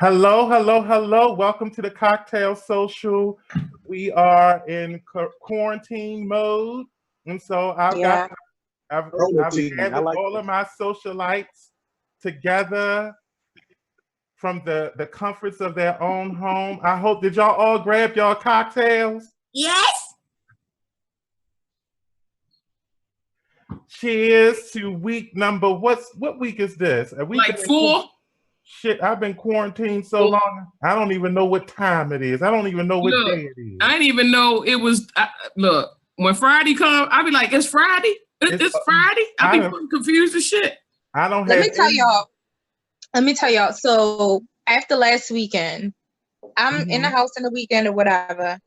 Hello, hello, hello. Welcome to the Cocktail Social. We are in quarantine mode. And so Yeah. I've gathered all of my socialites together from the comforts of their own home. I hope, did y'all all grab y'all cocktails? Yes. Cheers to week number, what week is this? A week like 4? Shit, I've been quarantined so long, I don't even know what time it is. I don't even know what day it is. I didn't even know it was, look, when Friday comes, I be like, it's Friday? It's Friday? I be confused as shit. I don't have Let me tell y'all. So after last weekend, I'm in the house in the weekend or whatever.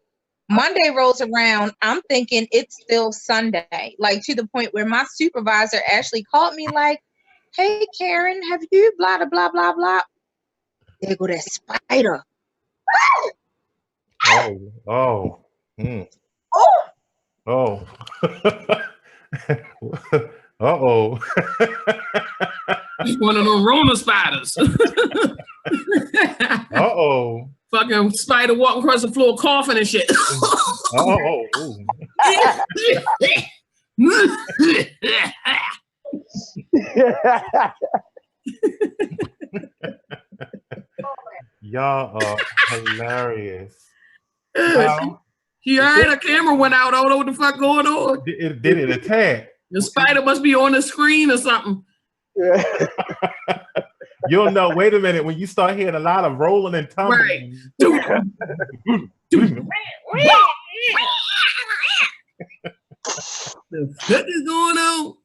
Monday rolls around, I'm thinking it's still Sunday. Like to the point where my supervisor actually called me like, hey Karen, have you blah blah blah blah blah. There go that spider. One of those Rona spiders. Fucking spider walking across the floor coughing and shit. Y'all are hilarious. She heard her camera went out. I don't know what the fuck going on. Did it attack? The spider must be on the screen or something. You'll know. Wait a minute. When you start hearing a lot of rolling and tumbling. Right. The fuck is going on?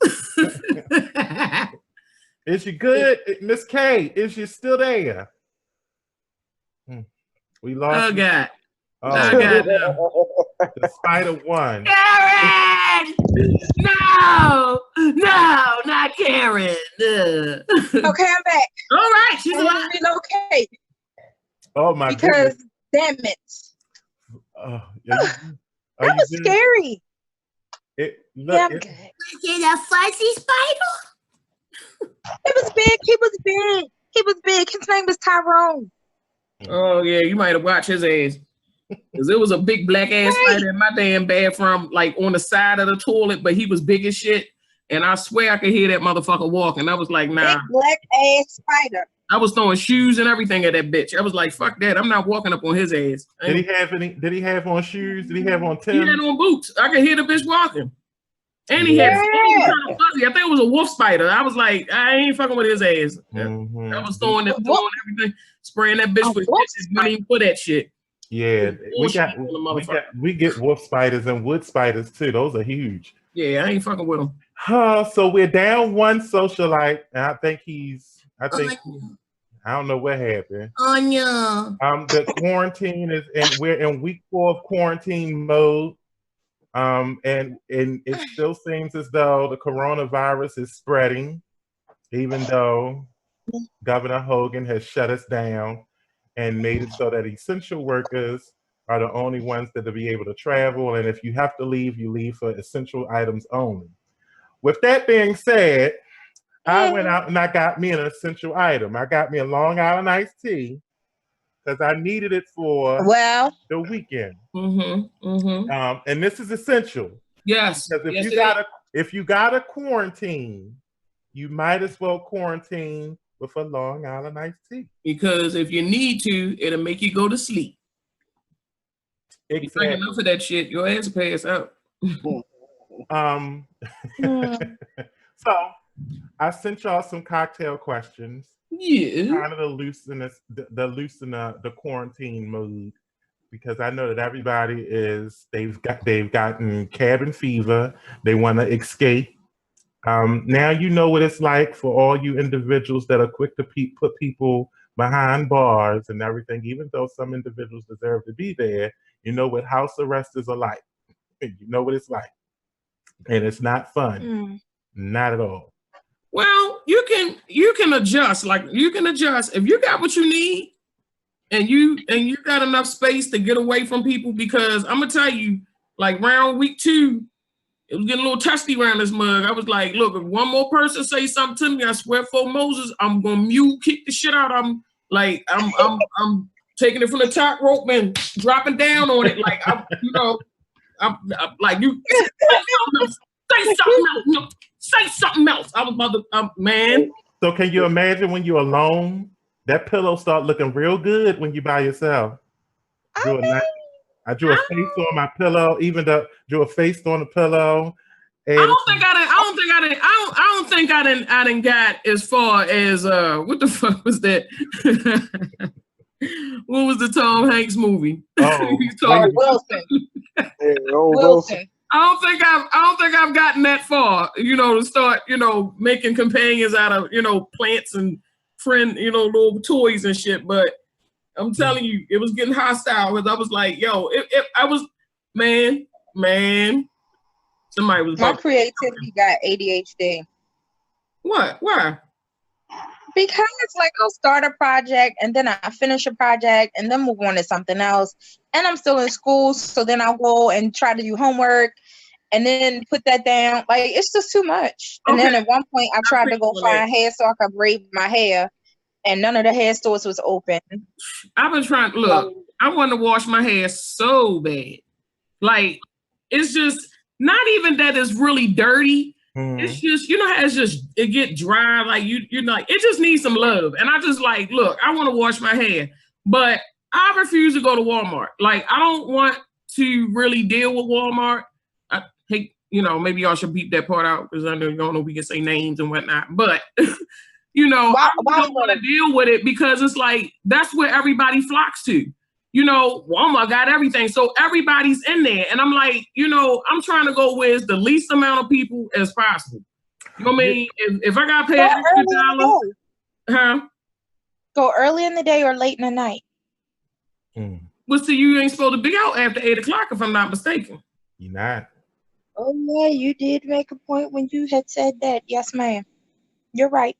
Is she good? Miss K, is she still there? We lost. Oh, God. Oh, God. The spider won. Karen! No, not Karen. Okay, I'm back. All right, she's alive. Okay. Oh my god. Because damn it. That was scary. I'm good. Is a fuzzy spider? It was big. He was big. His name was Tyrone. Oh yeah, you might have watched his ass. Cause it was a big black ass spider in my damn bathroom, like on the side of the toilet, but he was big as shit. And I swear I could hear that motherfucker walking. I was like, nah. Big black ass spider. I was throwing shoes and everything at that bitch. I was like, fuck that. I'm not walking up on his ass. Did he have on shoes? Did he have on Tim? He had on boots. I could hear the bitch walking. And he had kind of fuzzy. I think it was a wolf spider. I was like, I ain't fucking with his ass. Mm-hmm. I was throwing everything, spraying that bitch with bitches. Didn't even put that shit. Yeah, we get wolf spiders and wood spiders too. Those are huge. Yeah, I ain't fucking with them. So we're down one socialite, and I think I don't know what happened. Oh no. The quarantine is, and we're in week 4 of quarantine mode. And it still seems as though the coronavirus is spreading, even though Governor Hogan has shut us down and made it so that essential workers are the only ones that will be able to travel. And if you have to leave, you leave for essential items only. With that being said, I went out and I got me an essential item. I got me a Long Island iced tea because I needed it for the weekend. And this is essential. Yes. Because if you gotta quarantine, you might as well quarantine with a Long Island iced tea. Because if you need to, it'll make you go to sleep. Exactly. You drink enough of that shit, your ass will pass out. So I sent y'all some cocktail questions. Yeah. Kind of to loosen the quarantine mood, because I know that everybody they've gotten cabin fever. They want to escape. Now you know what it's like for all you individuals that are quick to put people behind bars and everything, even though some individuals deserve to be there. You know what house arrest is like. You know what it's like. And it's not fun. Not at all. Well, you can adjust. Like you can adjust if you got what you need and you got enough space to get away from people, because I'm gonna tell you, like round week 2, it was getting a little testy around this mug. I was like, look, if one more person say something to me, I swear for Moses, I'm gonna mule kick the shit out of them Like I'm taking it from the top rope and dropping down on it. Like I'm like you say something else. Say something else. I was about to man. So can you imagine when you're alone? That pillow start looking real good when you by yourself. I drew a face on my pillow, drew a face on the pillow. And I don't think I didn't got as far as what the fuck was that? What was the Tom Hanks movie? Wilson. Wilson. I don't think I've gotten that far, to start, making companions out of, plants and little toys and shit. But I'm telling you, it was getting hostile because I was like, yo, I was, man, somebody was. My creativity got ADHD. What? Why? Because like I'll start a project and then I finish a project and then move on to something else. And I'm still in school, so then I'll go and try to do homework and then put that down. Like it's just too much. And then at one point I tried to go find hair so I could braid my hair, and none of the hair stores was open. I've been trying to look. I want to wash my hair so bad. Like it's just not even that it's really dirty. It's just, how it's just, it get dry, like you're like, it just needs some love. And I just like, look, I want to wash my hair, but I refuse to go to Walmart. Like, I don't want to really deal with Walmart. I hate, maybe y'all should beep that part out because I know you don't know we can say names and whatnot, but I don't want to deal with it because it's like, that's where everybody flocks to. Walmart got everything. So everybody's in there. And I'm like, I'm trying to go with the least amount of people as possible. You know what I mean? If I got to pay an extra $1, go early in the day or late in the night. Well, so you ain't supposed to be out after 8 o'clock if I'm not mistaken. You're not. Oh, yeah, you did make a point when you had said that. Yes, ma'am. You're right.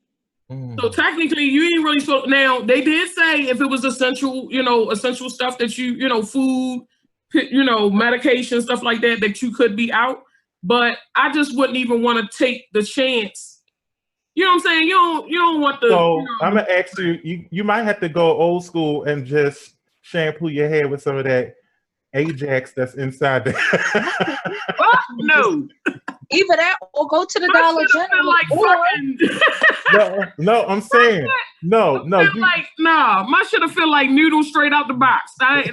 So technically, you ain't really supposed. Now they did say if it was essential, essential stuff that you, food, medication, stuff like that you could be out. But I just wouldn't even want to take the chance. You know what I'm saying? You don't want the. So I'm gonna ask you. You might have to go old school and just shampoo your hair with some of that Ajax that's inside there. What? No. Either that or go to the Dollar General. No, I'm saying no. My should have felt like noodles straight out the box. I ain't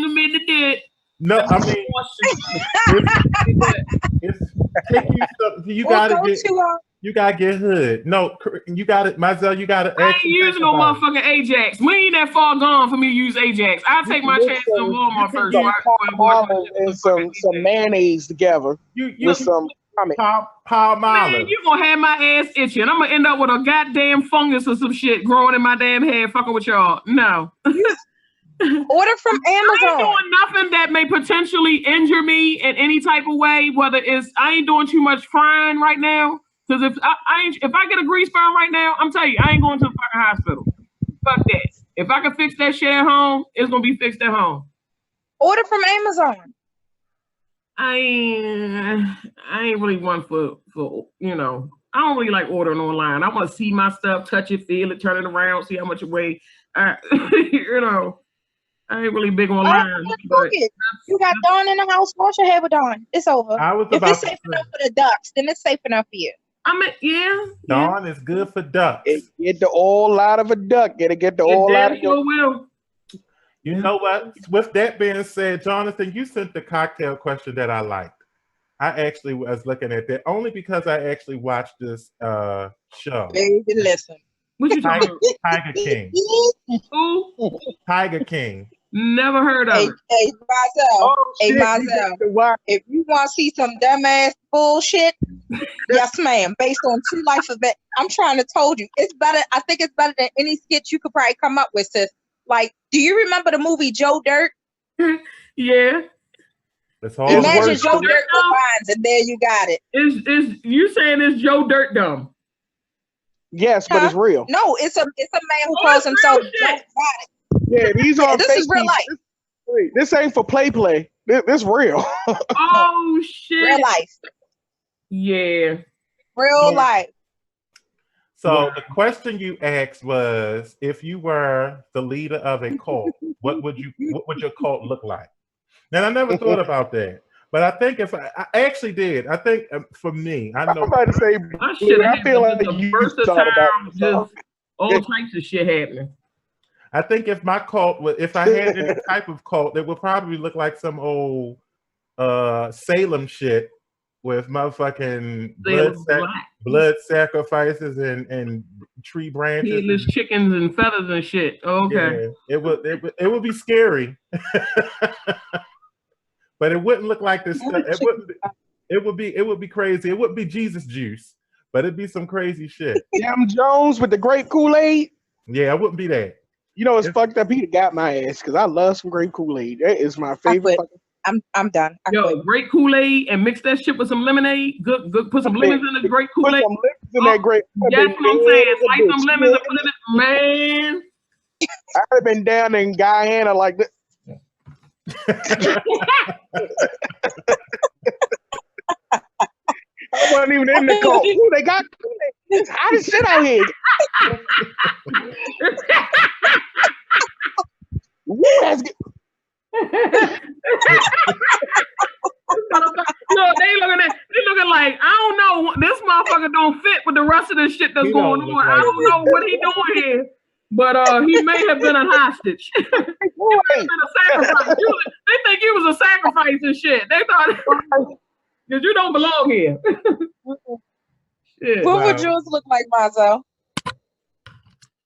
admitted that. No, I mean, you gotta get hood. No, you got it, Mazel. You got to. I ain't using no motherfucking Ajax. We ain't that far gone for me to use Ajax. I'll take my chance on Walmart first. And some mayonnaise together with some palm olive. Man, you gonna have my ass itching. I'm gonna end up with a goddamn fungus or some shit growing in my damn head, fucking with y'all. No. Order from Amazon. I ain't doing nothing that may potentially injure me in any type of way. Whether it's I ain't doing too much frying right now. Because if I get a grease burn right now, I'm telling you, I ain't going to the fucking hospital. Fuck that. If I can fix that shit at home, it's gonna be fixed at home. Order from Amazon. I ain't really one for I don't really like ordering online. I want to see my stuff, touch it, feel it, turn it around, see how much it weighs. I ain't really big online. You got Dawn in the house. Wash your hair with Dawn. It's over. If it's safe enough for the ducks, then it's safe enough for you. Dawn is good for ducks. Get the oil out of a duck. Get the oil out of your will. You know what? With that being said, Jonathan, you sent the cocktail question that I liked. I actually was looking at that only because I actually watched this show. Baby, listen. What you talking about? Tiger King. Who? Tiger King. Never heard of it. Hey, Mazel. If you want to see some dumbass bullshit, yes, ma'am. Based on true life event, I'm trying to told you, it's better. I think it's better than any skit you could probably come up with, sis. Like, do you remember the movie Joe Dirt? Yeah. Imagine Joe Dirt combines, and there you got it. Is you saying it's Joe Dirt dumb? Yes, but it's real. No, it's a man who calls himself Joe Dirt. Yeah, these are. This is real life. This ain't for play. This real. Oh shit! Real life. Yeah. Real life. So the question you asked was, if you were the leader of a cult, what would your cult look like? Now I never thought about that, but I think if I actually did, I think for me, I I'm know about to say, I should have I feel like just a you versatile, thought about just all types of shit happening. I think if my cult would, if I had any type of cult, it would probably look like some old Salem shit with motherfucking blood sacrifices and tree branches, headless chickens and feathers and shit. Oh, okay. Yeah, it would be scary, but it wouldn't look like this stuff. It wouldn't. It would be crazy. It wouldn't be Jesus juice, but it'd be some crazy shit. Jim Jones with the grape Kool-Aid. Yeah, it wouldn't be that. You know, it's fucked up. He got my ass because I love some grape Kool-Aid. That is my favorite. I'm done. Yo, grape Kool-Aid and mix that shit with some lemonade. Good. Put some lemons in the grape Kool-Aid. Put some lemons in that grape. That's what I'm saying. Slice some lemons and put it in. Man, I'd have been down in Guyana like this. I wasn't even in the cult. Ooh, they got it's hot as shit out here. Ooh, that's good. No, they looking like, I don't know, this motherfucker don't fit with the rest of the shit that's going on. I don't know what he doing here. But he may have been a hostage. He may have been a sacrifice. They think he was a sacrifice and shit. They thought because you don't belong here. Shit. What would yours look like, Mazo?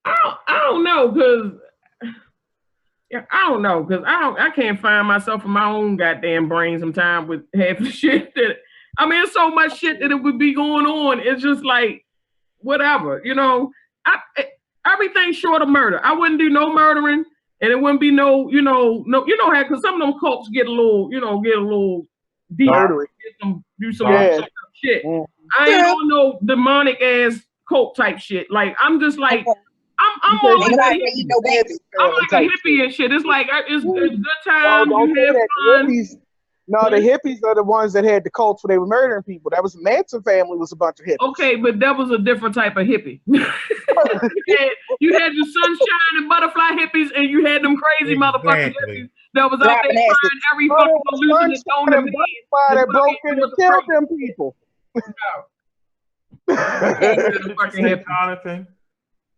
I don't know, because I can't find myself in my own goddamn brain sometimes with half the shit that it's so much shit that it would be going on. It's just like whatever, everything short of murder. I wouldn't do no murdering, and it wouldn't be no how, because some of them cults get a little deep, do some shit. I ain't on no demonic ass cult type shit. Like I'm just like I'm more like a hippie and shit. It's like it's good time. You have fun. No, the hippies are the ones that had the cults where they were murdering people. That was Manson family was a bunch of hippies. Okay, but that was a different type of hippie. you had your sunshine and butterfly hippies, and you had them crazy motherfucking hippies that was out there trying every fucking solution to tone them in. That broke in and killed them people.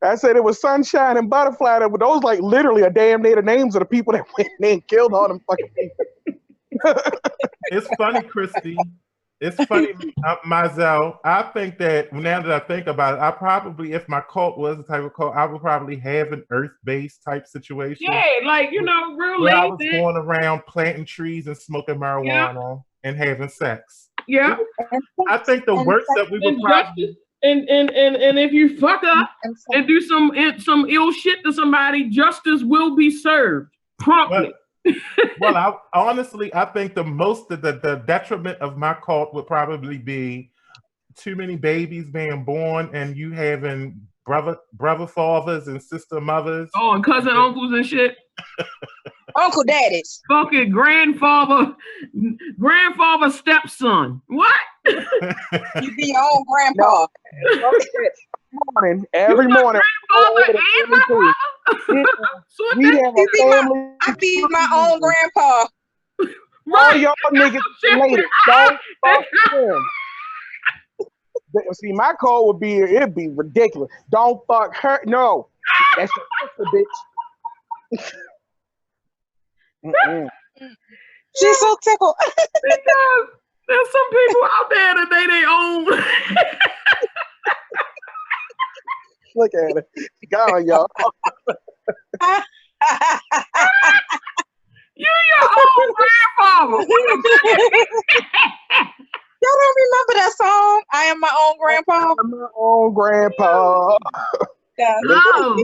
I said it was sunshine and butterfly. But those like literally are damn near the names of the people that went in and killed all them fucking people. It's funny, Christy. It's funny, Mazel. I think that now that I think about it, I probably, if my cult was the type of cult, I would probably have an earth-based type situation. Yeah, like real lazy. I was going around planting trees and smoking marijuana and having sex. Yeah, I think the worst that we would probably. And if you fuck up and do some ill shit to somebody, justice will be served promptly. Well, I think the detriment of my cult would probably be too many babies being born and you having brother fathers and sister mothers. Oh, and cousin uncles and shit. Uncle daddies. Fucking grandfather stepson. What? You be your own grandpa. Every morning. I be my own grandpa. All y'all niggas related. Don't fuck them. See, my code would be, it'd be ridiculous. Don't fuck her. No. That's your sister, bitch. She's so tickled. Because there's some people out there that they own. Look at it. Go on, y'all. You're your own grandfather. Y'all don't remember that song? I am my own grandpa. I'm my own grandpa. No.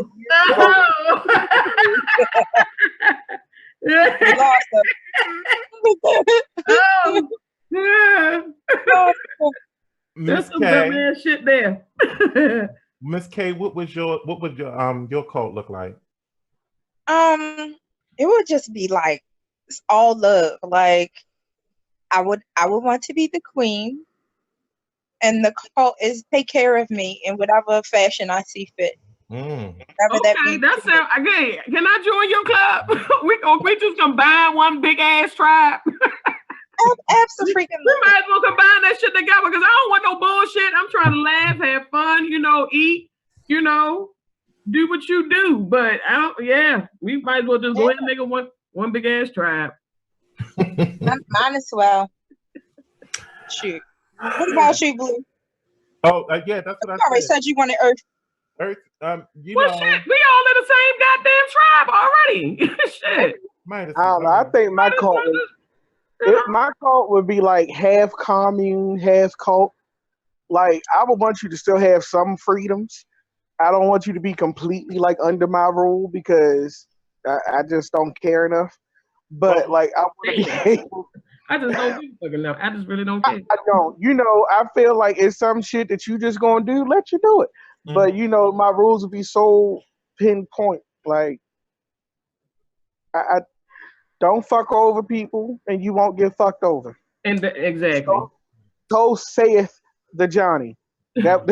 There's some dumb ass shit there. Miss K, what would your cult look like? It would just be like it's all love. Like I would want to be the queen. and the cult is take care of me in whatever fashion I see fit. Whatever that Okay, means. that sound again. Can I join your club? we just combine one big ass tribe. Absolutely. We might as well combine that shit together because I don't want no bullshit. I'm trying to laugh, have fun, eat, do what you do. But I don't. Yeah, we might as well just go ahead and make it one big ass tribe. Mine as well. Shoot. What about you, Blue? Oh, yeah, that's what I already said. said you wanted Earth. Earth, shit, we all in the same goddamn tribe already. Shit. I don't know. I think my cult would be like half commune, half cult. Like, I would want you to still have some freedoms. I don't want you to be completely like under my rule because I just don't care enough. But like, I want to be able. I just don't give a fuck enough. I just really don't care. I don't. I feel like it's some shit that you just gonna do. Let you do it. But my rules will be so pinpoint. Like, I don't fuck over people, and you won't get fucked over. And exactly. So saith the Johnny. That.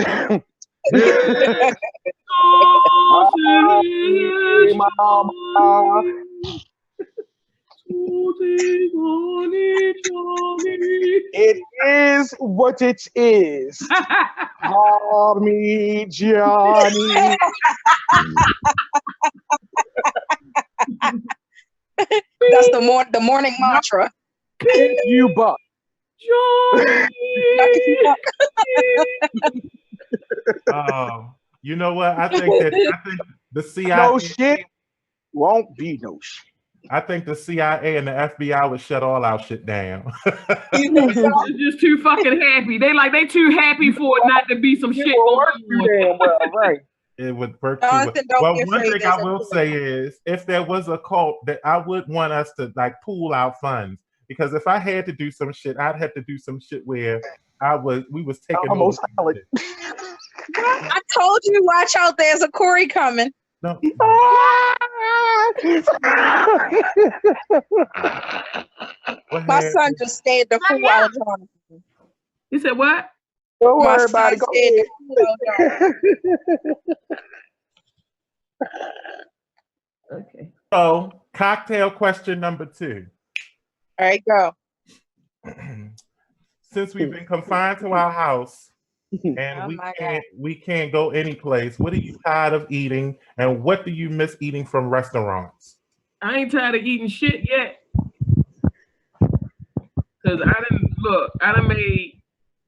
It is what it is. Call me Johnny. That's the morning mantra. If you buck. Oh, you know what? I think the CIA no shit won't be no shit. I think the CIA and the FBI would shut all our shit down. They're just too fucking happy. They too happy for it not to be some shit. Right. It would work too well. Well, one thing I will say is, if there was a cult, that I would want us to like pool our funds, because if I had to do some shit, I'd have to do some shit where we was taking almost over. I told you, watch out, there's a Corey coming. No. My son just stayed the full out. You said what? Don't worry about it. Okay. So, cocktail question number 2. All right, go. Since we've been confined to our house and we can't go any place, what are you tired of eating, and what do you miss eating from restaurants? I ain't tired of eating shit yet. Cause I done made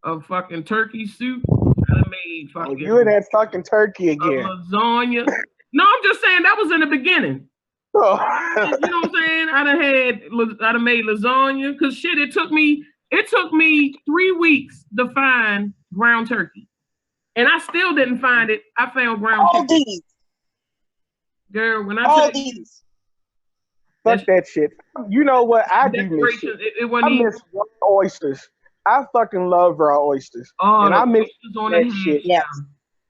a fucking turkey soup. I done made fucking. You and that fucking turkey again. Lasagna. No, I'm just saying that was in the beginning. Oh. You know what I'm saying? I done made lasagna. Cause shit, it took me 3 weeks to find ground turkey, and I still didn't find it. I found ground turkey. These. Girl, when I all these. Fuck that shit. You know what? I do miss shit. I miss raw oysters. I fucking love raw oysters. Oh, and I miss that shit. Yes.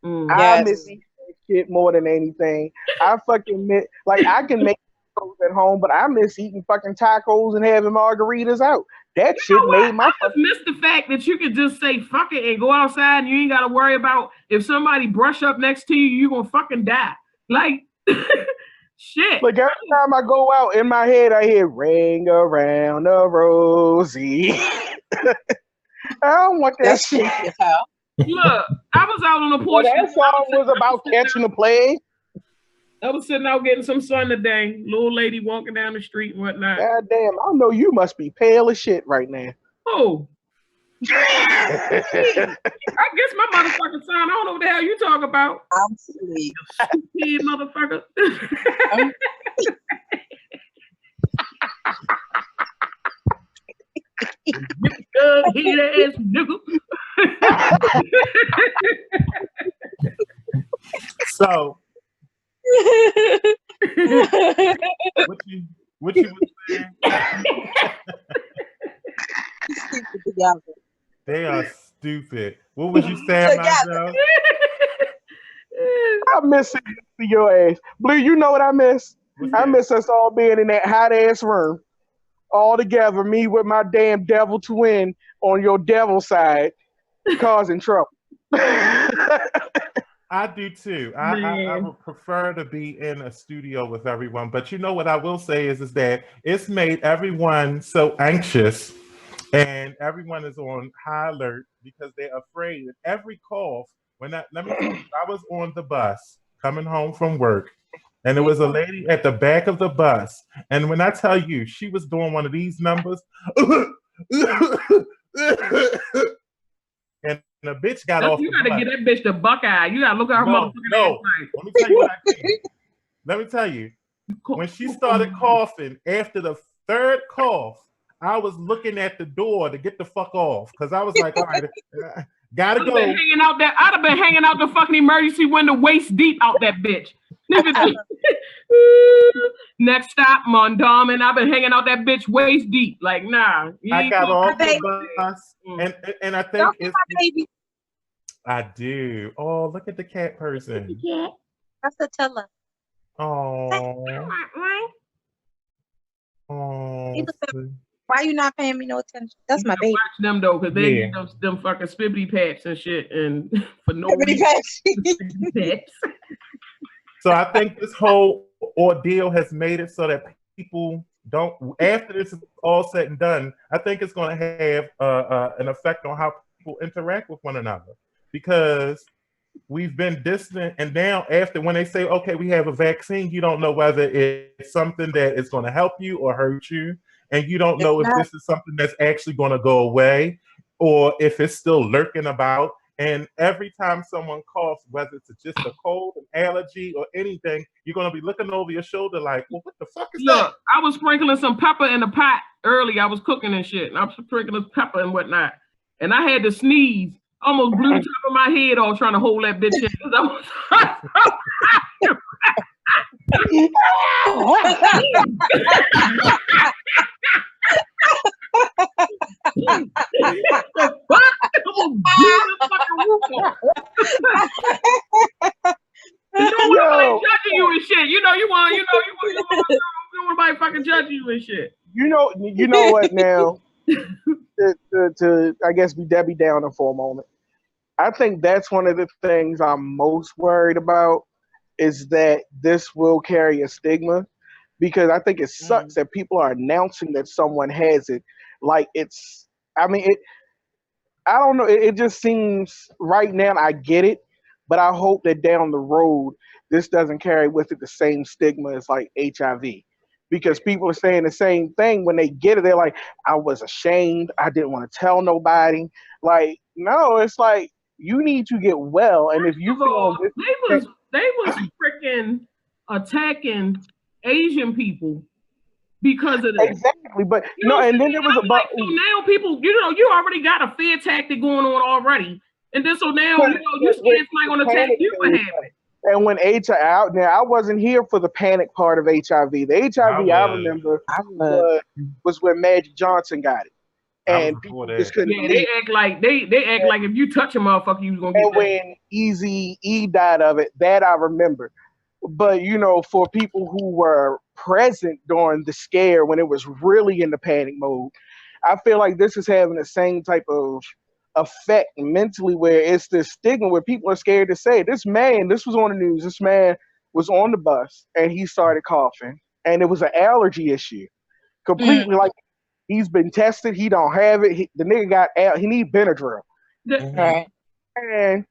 I miss that shit more than anything. I fucking miss, like, I can make tacos at home, but I miss eating fucking tacos and having margaritas out. That shit made my. I just miss the fact that you could just say fuck it and go outside and you ain't gotta worry about if somebody brush up next to you, you gonna fucking die. Like. Shit. Like every time I go out, in my head I hear "Ring Around the Rosie." I don't want that shit. Look, I was out on the porch. That song was about catching the plague. I was sitting out getting some sun today. Little lady walking down the street and whatnot. God damn, I know you must be pale as shit right now. Oh. I guess my motherfucking son. I don't know what the hell you talk about. I'm sleep. Stupid motherfucker. Head ass nigga. So, what you was saying? They are stupid. What was you saying, myself? I miss it to your ass. Blue, you know what I miss? I miss us all being in that hot ass room. All together, me with my damn devil twin on your devil side. causing trouble. I do too. I would prefer to be in a studio with everyone. But you know what I will say is that it's made everyone so anxious and everyone is on high alert because they're afraid. Every cough, let me tell you, I was on the bus coming home from work, and there was a lady at the back of the bus. And when I tell you, she was doing one of these numbers. And the bitch got off. You gotta get that bitch the Buckeye. You gotta look at her motherfucking ass like. Let me tell you what I did. Let me tell you. When she started coughing, after the third cough, I was looking at the door to get the fuck off because I was like, all right, gotta go. I'd have been hanging out the fucking emergency window waist deep out that bitch. Next stop, Mondawmin. I've been hanging out that bitch waist deep. Like, nah. I got off the bus, and I think it's baby. I do. Oh, look at the cat person. Yeah, that's the teller. Oh. Why you not paying me no attention? That's my baby. Watch them though, because they get them fucking spibbity paps and shit, and for no reason. So I think this whole ordeal has made it so that people don't. After this is all said and done, I think it's going to have an effect on how people interact with one another because we've been distant, and now after when they say, "Okay, we have a vaccine," you don't know whether it's something that is going to help you or hurt you. And you don't know if this is something that's actually going to go away or if it's still lurking about. And every time someone coughs, whether it's just a cold, an allergy, or anything, you're going to be looking over your shoulder like, well, what the fuck is that? Look, I was sprinkling some pepper in the pot early. I was cooking and shit. And I was sprinkling pepper and whatnot. And I had to sneeze. Almost blew the top of my head off trying to hold that bitch in. Judging you and shit. You want nobody fucking judging you and shit. You know what now? to I guess be Debbie Downer for a moment. I think that's one of the things I'm most worried about is that this will carry a stigma because I think it sucks that people are announcing that someone has it. Like I don't know. It just seems right now, I get it, but I hope that down the road, this doesn't carry with it the same stigma as like HIV. Because people are saying the same thing when they get it. They're like, I was ashamed. I didn't want to tell nobody. Like, no, it's like, you need to get well. And if you feel they was freaking attacking Asian people because of that. Exactly. But and then there was about so now people, you already got a fear tactic going on already. And then so now you scared somebody gonna attack you for having it. And when HIV, now I wasn't here for the panic part of HIV. The HIV I remember was when Magic Johnson got it. And people just couldn't they act like if you touch a motherfucker, you was gonna get that. And when Easy E died of it, that I remember. But for people who were present during the scare when it was really in the panic mode, I feel like this is having the same type of effect mentally where it's this stigma where people are scared to say, this was on the news, this man was on the bus and he started coughing and it was an allergy issue. Completely like he's been tested, he don't have it. The nigga he need Benadryl. And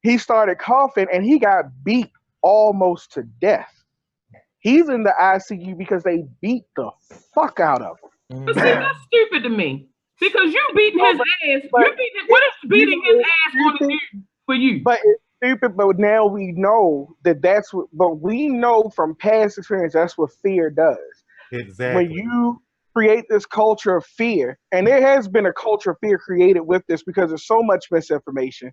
he started coughing and he got beat almost to death. He's in the ICU because they beat the fuck out of him. But see, that's stupid to me. Because you beating his ass. What is beating his ass going to do for you? But it's stupid, but now we know but we know from past experience that's what fear does. Exactly. When you create this culture of fear, and there has been a culture of fear created with this because there's so much misinformation.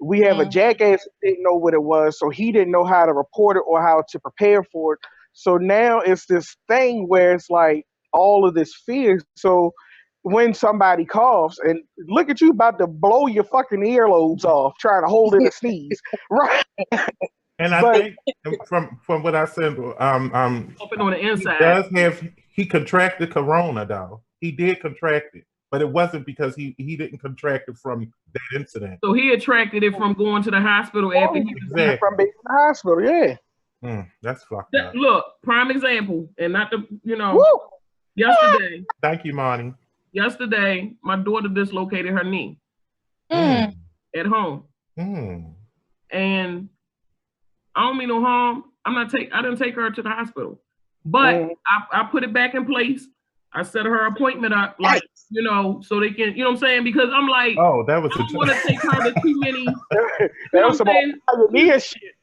We have a jackass that didn't know what it was, so he didn't know how to report it or how to prepare for it. So now it's this thing where it's like all of this fear. So when somebody coughs, and look at you about to blow your fucking earlobes off trying to hold in a sneeze, right? And I think from what I said, open on the inside. He contracted corona though. He did contract it. but it wasn't because he didn't contract it from that incident. So he attracted it from going to the hospital after he was Exactly. From being in the hospital, yeah. That's fucked up. Look, prime example, and not the, Woo! yesterday. Thank you, Monty. Yesterday, my daughter dislocated her knee at home, and I don't mean no harm. I didn't take her to the hospital, but I put it back in place. I set her appointment up, like, so they can, you know what I'm saying? Because I'm like, oh, that was I don't want to take her to too many. That was some shit.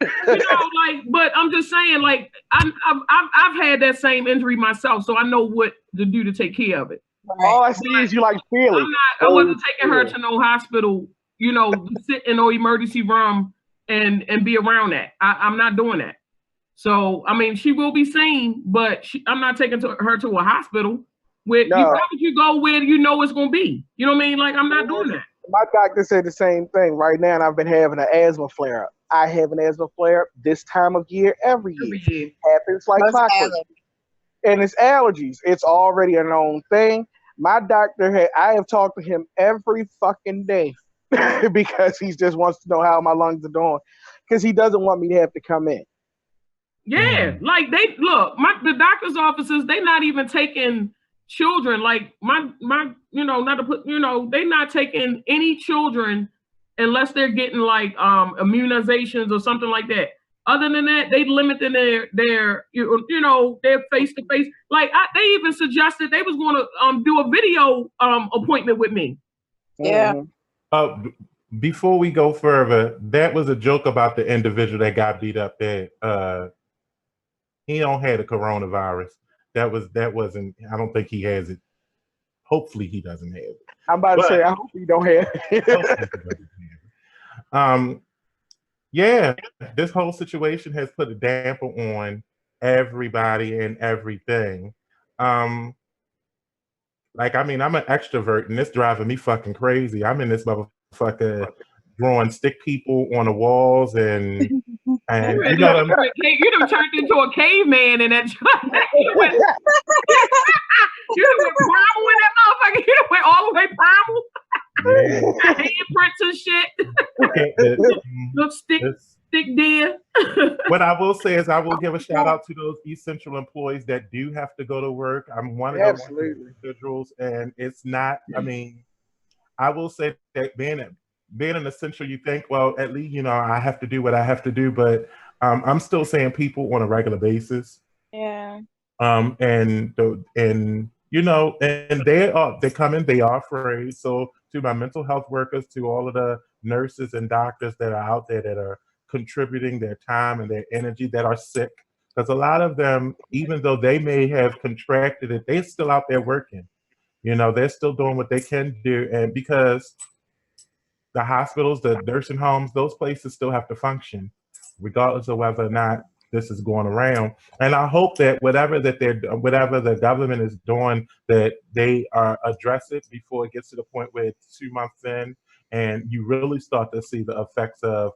But I'm just saying, like, I've had that same injury myself, so I know what to do to take care of it. All I see is you like feeling. I wasn't taking her to no hospital, to sit in no emergency room and be around that. I'm not doing that. So, I mean, she will be seen, but I'm not taking her to a hospital where you go where you know it's going to be. You know what I mean? Like, I'm not doing that. My doctor said the same thing right now, and I've been having an asthma flare-up. I have an asthma flare-up this time of year every year. Happens like clockwork. And it's allergies. It's already a known thing. My doctor I have talked to him every fucking day because he just wants to know how my lungs are doing because he doesn't want me to have to come in. Yeah, like the doctor's offices, they not even taking children. Like not to put, they not taking any children unless they're getting like immunizations or something like that. Other than that, they limited their face to face. Like they even suggested they was going to do a video appointment with me. Yeah. Before we go further, that was a joke about the individual that got beat up there. He don't have the coronavirus. That wasn't. I don't think he has it. Hopefully, he doesn't have it. I'm about to say, I hope he don't have it. Yeah, this whole situation has put a damper on everybody and everything. I'm an extrovert, and this driving me fucking crazy. I'm in this motherfucker drawing stick people on the walls and you done turned into a caveman in that. You went primal in that motherfucker. You went all the way primal. Handprints and shit. Look, stick deer. What I will say is I will give a shout out to those essential employees that do have to go to work. I'm one of those individuals, and it's not. I mean, I will say that being an essential, you think, well, at least I have to do what I have to do, but I'm still seeing people on a regular basis. Yeah. And they come in, they are afraid. So to my mental health workers, to all of the nurses and doctors that are out there that are contributing their time and their energy, that are sick, because a lot of them, even though they may have contracted it, they're still out there working. They're still doing what they can do, and because the hospitals, the nursing homes, those places still have to function, regardless of whether or not this is going around. And I hope that whatever the government is doing, that they address it before it gets to the point where it's 2 months in, and you really start to see the effects of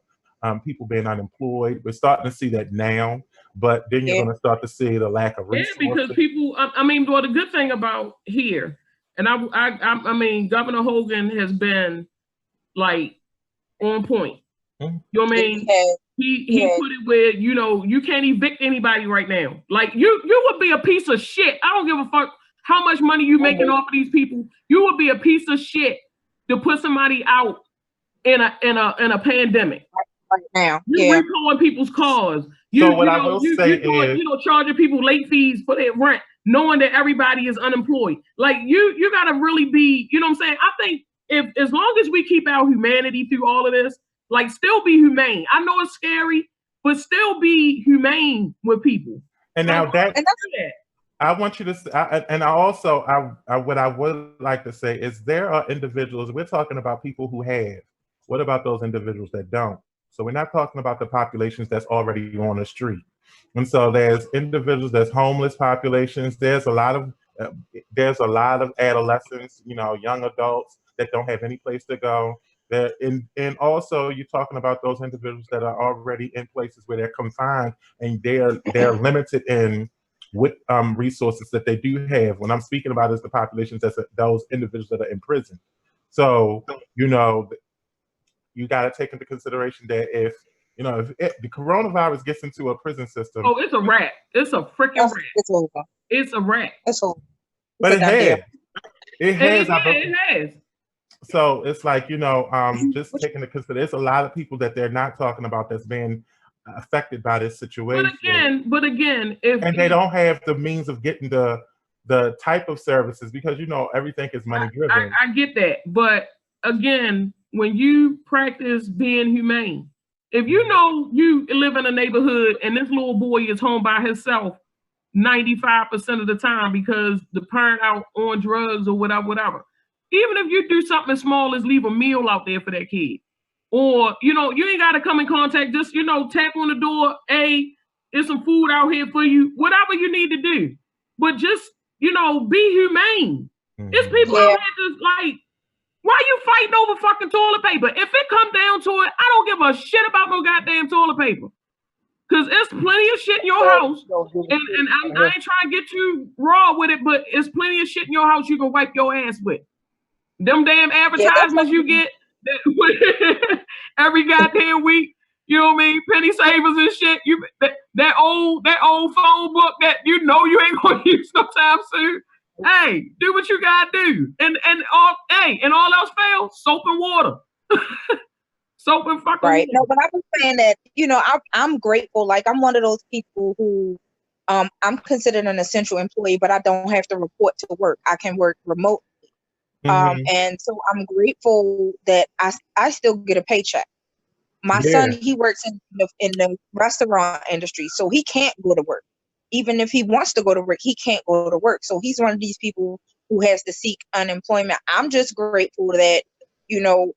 people being unemployed. We're starting to see that now, but then you're going to start to see the lack of resources. Yeah, because people. Well, the good thing about here, and I mean, Governor Hogan has been like on point. You know what I mean? He put it where you can't evict anybody right now. Like you would be a piece of shit. I don't give a fuck how much money you making off of these people. You would be a piece of shit to put somebody out in a pandemic. Right now, you're repoing people's cars. Charging people late fees for their rent, knowing that everybody is unemployed. Like you gotta really be. You know what I'm saying? I think if as long as we keep our humanity through all of this. Like, still be humane. I know it's scary, but still be humane with people. And now I want you to. What I would like to say is there are individuals. We're talking about people who have. What about those individuals that don't? So we're not talking about the populations that's already on the street. And so there's individuals, there's homeless populations. There's a lot of adolescents, young adults that don't have any place to go. And also you're talking about those individuals that are already in places where they're confined and they're limited in with resources that they do have. When I'm speaking about is the populations, that's those individuals that are in prison. So, you know, you got to take into consideration that if the coronavirus gets into a prison system, oh, it's a rat. It's a freaking rat. It's over. It's a rat. It's over. But it has. It has. It has. So it's like, just taking into consideration, there's a lot of people that they're not talking about that's being affected by this situation. But again, and they don't have the means of getting the type of services because everything is money driven. I get that, but again, when you practice being humane, if you know you live in a neighborhood and this little boy is home by himself 95% of the time because the parent out on drugs or whatever, even if you do something as small as leave a meal out there for that kid, or you ain't got to come in contact, just tap on the door, hey, there's some food out here for you, whatever you need to do, but just be humane. It's people out here just like, why you fighting over fucking toilet paper? If it come down to it, I don't give a shit about no goddamn toilet paper. Because there's plenty of shit in your house. And I ain't trying to get you raw with it, but it's plenty of shit in your house you can wipe your ass with. Them damn advertisements you get every goddamn week, you know what I mean? Penny savers and shit. That old phone book that you ain't gonna use sometime soon. Hey, do what you gotta do, and all else fails, soap and water, soap and fucking right. water. No, but I was saying that I'm grateful. Like I'm one of those people who I'm considered an essential employee, but I don't have to report to work. I can work remotely, and so I'm grateful that I still get a paycheck. My son, he works in the restaurant industry, so he can't go to work. Even if he wants to go to work, he can't go to work. So he's one of these people who has to seek unemployment. I'm just grateful that,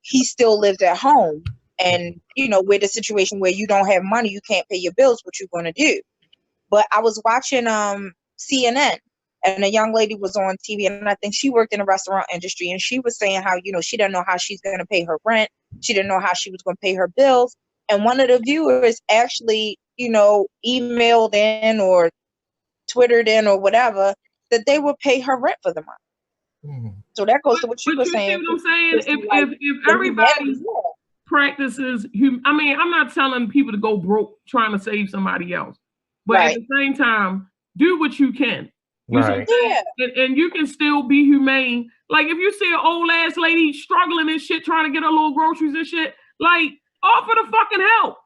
he still lives at home and, with a situation where you don't have money, you can't pay your bills, what you going to do. But I was watching CNN and a young lady was on TV and I think she worked in the restaurant industry and she was saying how, she didn't know how she's going to pay her rent. She didn't know how she was going to pay her bills. And one of the viewers actually, emailed in or Twittered in or whatever that they would pay her rent for the month. So that goes to what you were saying. See what I'm saying? If everybody practices, I'm not telling people to go broke trying to save somebody else, but at the same time, do what you can. And you can still be humane. Like if you see an old ass lady struggling and shit, trying to get her little groceries and shit, like offer the fucking help.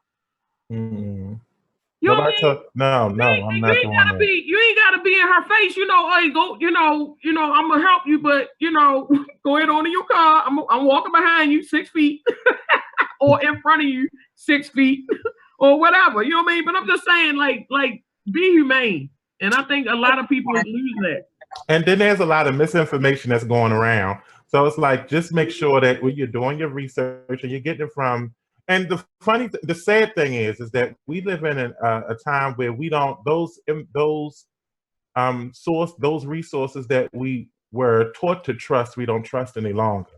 You know what I mean? No, I'm not doing that. You ain't gotta be in her face, hey, go, I'm gonna help you, but go ahead on in your car. I'm walking behind you 6 feet or in front of you 6 feet or whatever. You know what I mean? But I'm just saying, like be humane. And I think a lot of people lose that. And then there's a lot of misinformation that's going around. So it's like, just make sure that when you're doing your research and you're getting it from. And the sad thing is that we live in a time where we don't those resources that we were taught to trust, we don't trust any longer.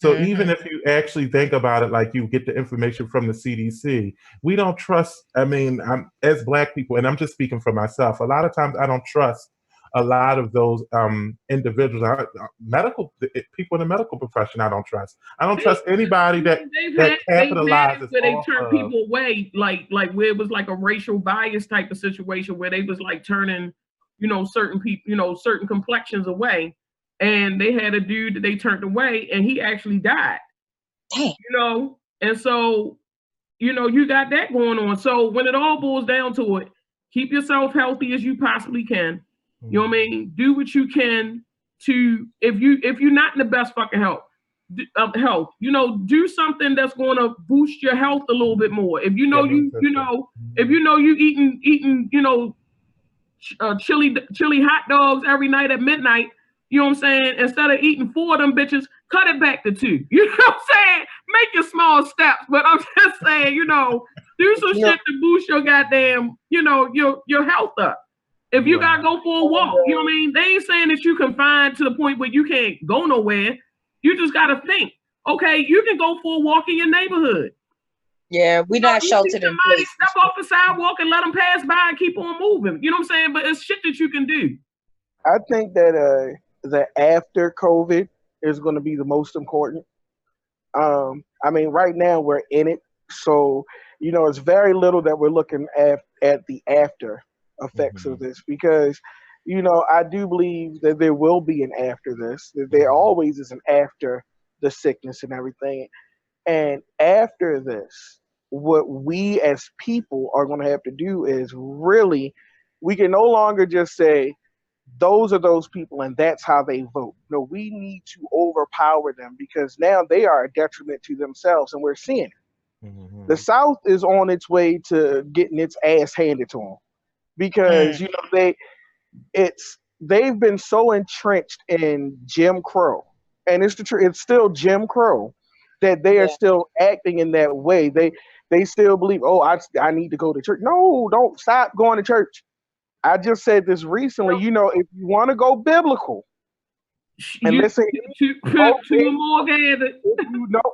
So even if you actually think about it, like you get the information from the CDC, we don't trust. As Black people, and I'm just speaking for myself, a lot of times I don't trust a lot of those individuals, people in the medical profession. I don't trust. I don't trust anybody that capitalizes. Where they turn people away, like where it was like a racial bias type of situation, where they was like turning, certain people, certain complexions away, and they had a dude that they turned away, and he actually died. And so, you got that going on. So when it all boils down to it, keep yourself healthy as you possibly can. You know what I mean? Do what you can to, if you're not in the best fucking health, do something that's going to boost your health a little bit more. If you eating, chili hot dogs every night at midnight, you know what I'm saying? Instead of eating 4 of them bitches, cut it back to 2. You know what I'm saying? Make your small steps. But I'm just saying, do some shit to boost your goddamn, your health up. If you gotta go for a walk, you know what I mean? They ain't saying that you confined to the point where you can't go nowhere. You just gotta think, okay, you can go for a walk in your neighborhood. Yeah, we're not You see sheltered in somebody place. step off the sidewalk and let them pass by and keep on moving. You know what I'm saying? But it's shit that you can do. I think that after COVID is going to be the most important. I mean, right now we're in it, so it's very little that we're looking at the after effects of this because I do believe that there will be an after this. That there always is an after the sickness and everything, and after this, what we as people are going to have to do is really, we can no longer just say those are those people and that's how they vote. No, we need to overpower them because now they are a detriment to themselves and we're seeing it. The South is on its way to getting its ass handed to them because they've been so entrenched in Jim Crow, and it's still Jim Crow that they are still acting in that way. They still believe, oh, I need to go to church. No, don't stop going to church. I just said this recently. If you want to go biblical, and listen, more gathered.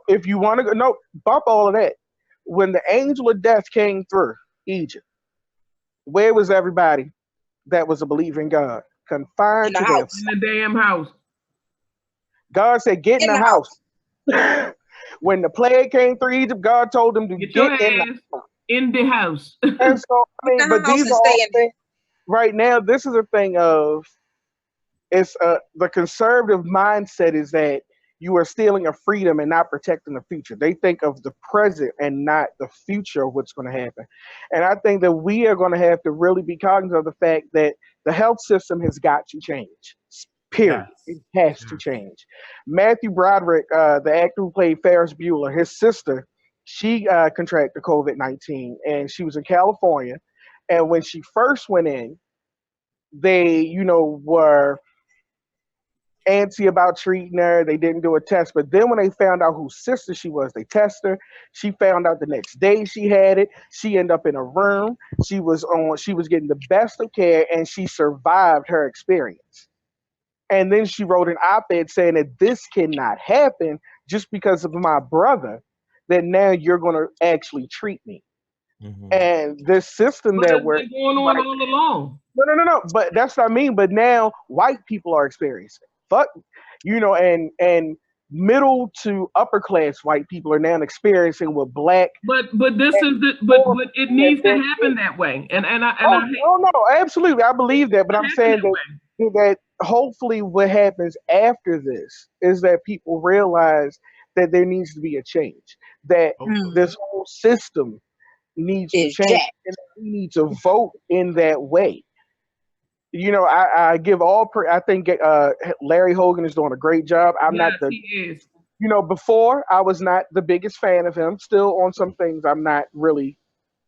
if you want to go, no, bump all of that. When the angel of death came through Egypt, where was everybody that was a believer in God? Confined to their in the damn house. God said, "Get in the house." When the plague came through Egypt, God told them to get in the house. And so, I mean, but these are all things. Right now, this is a thing of the conservative mindset is that you are stealing a freedom and not protecting the future. They think of the present and not the future of what's going to happen. And I think that we are going to have to really be cognizant of the fact that the health system has got to change. Period. Yes. It has to change. Matthew Broderick, the actor who played Ferris Bueller, his sister, she contracted COVID-19 and she was in California. And when she first went in, they, were antsy about treating her. They didn't do a test. But then when they found out whose sister she was, they tested her. She found out the next day she had it. She ended up in a room. She was getting the best of care and she survived her experience. And then she wrote an op-ed saying that this cannot happen just because of my brother, that now you're going to actually treat me. And this system that we're going on all along. No. But that's what I mean. But now white people are experiencing. And middle to upper class white people are now experiencing what black. But it needs to happen that way. No, absolutely, I believe that. But I'm saying that hopefully what happens after this is that people realize that there needs to be a change. That this whole system needs to change, and we need to vote in that way. I give I think Larry Hogan is doing a great job. He is. Before I was not the biggest fan of him. Still on some things I'm not really,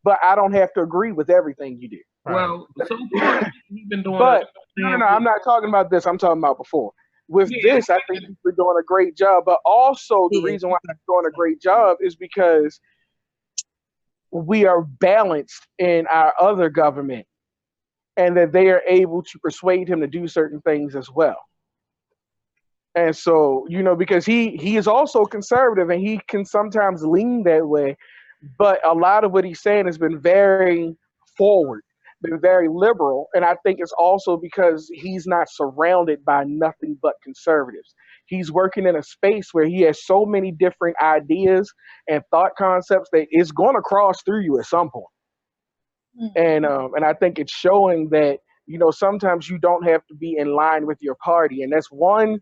but I don't have to agree with everything you do. Well, so far he's been doing. But no, I'm not talking about this. I'm talking about before. With this, I think we're doing a great job. But also the reason why I'm doing a great job is because we are balanced in our other government, and that they are able to persuade him to do certain things as well. And so, because he is also conservative and he can sometimes lean that way, but a lot of what he's saying has been very forward, been very liberal. And I think it's also because he's not surrounded by nothing but conservatives. He's working in a space where he has so many different ideas and thought concepts that it's going to cross through you at some point. And I think it's showing that, sometimes you don't have to be in line with your party. And that's one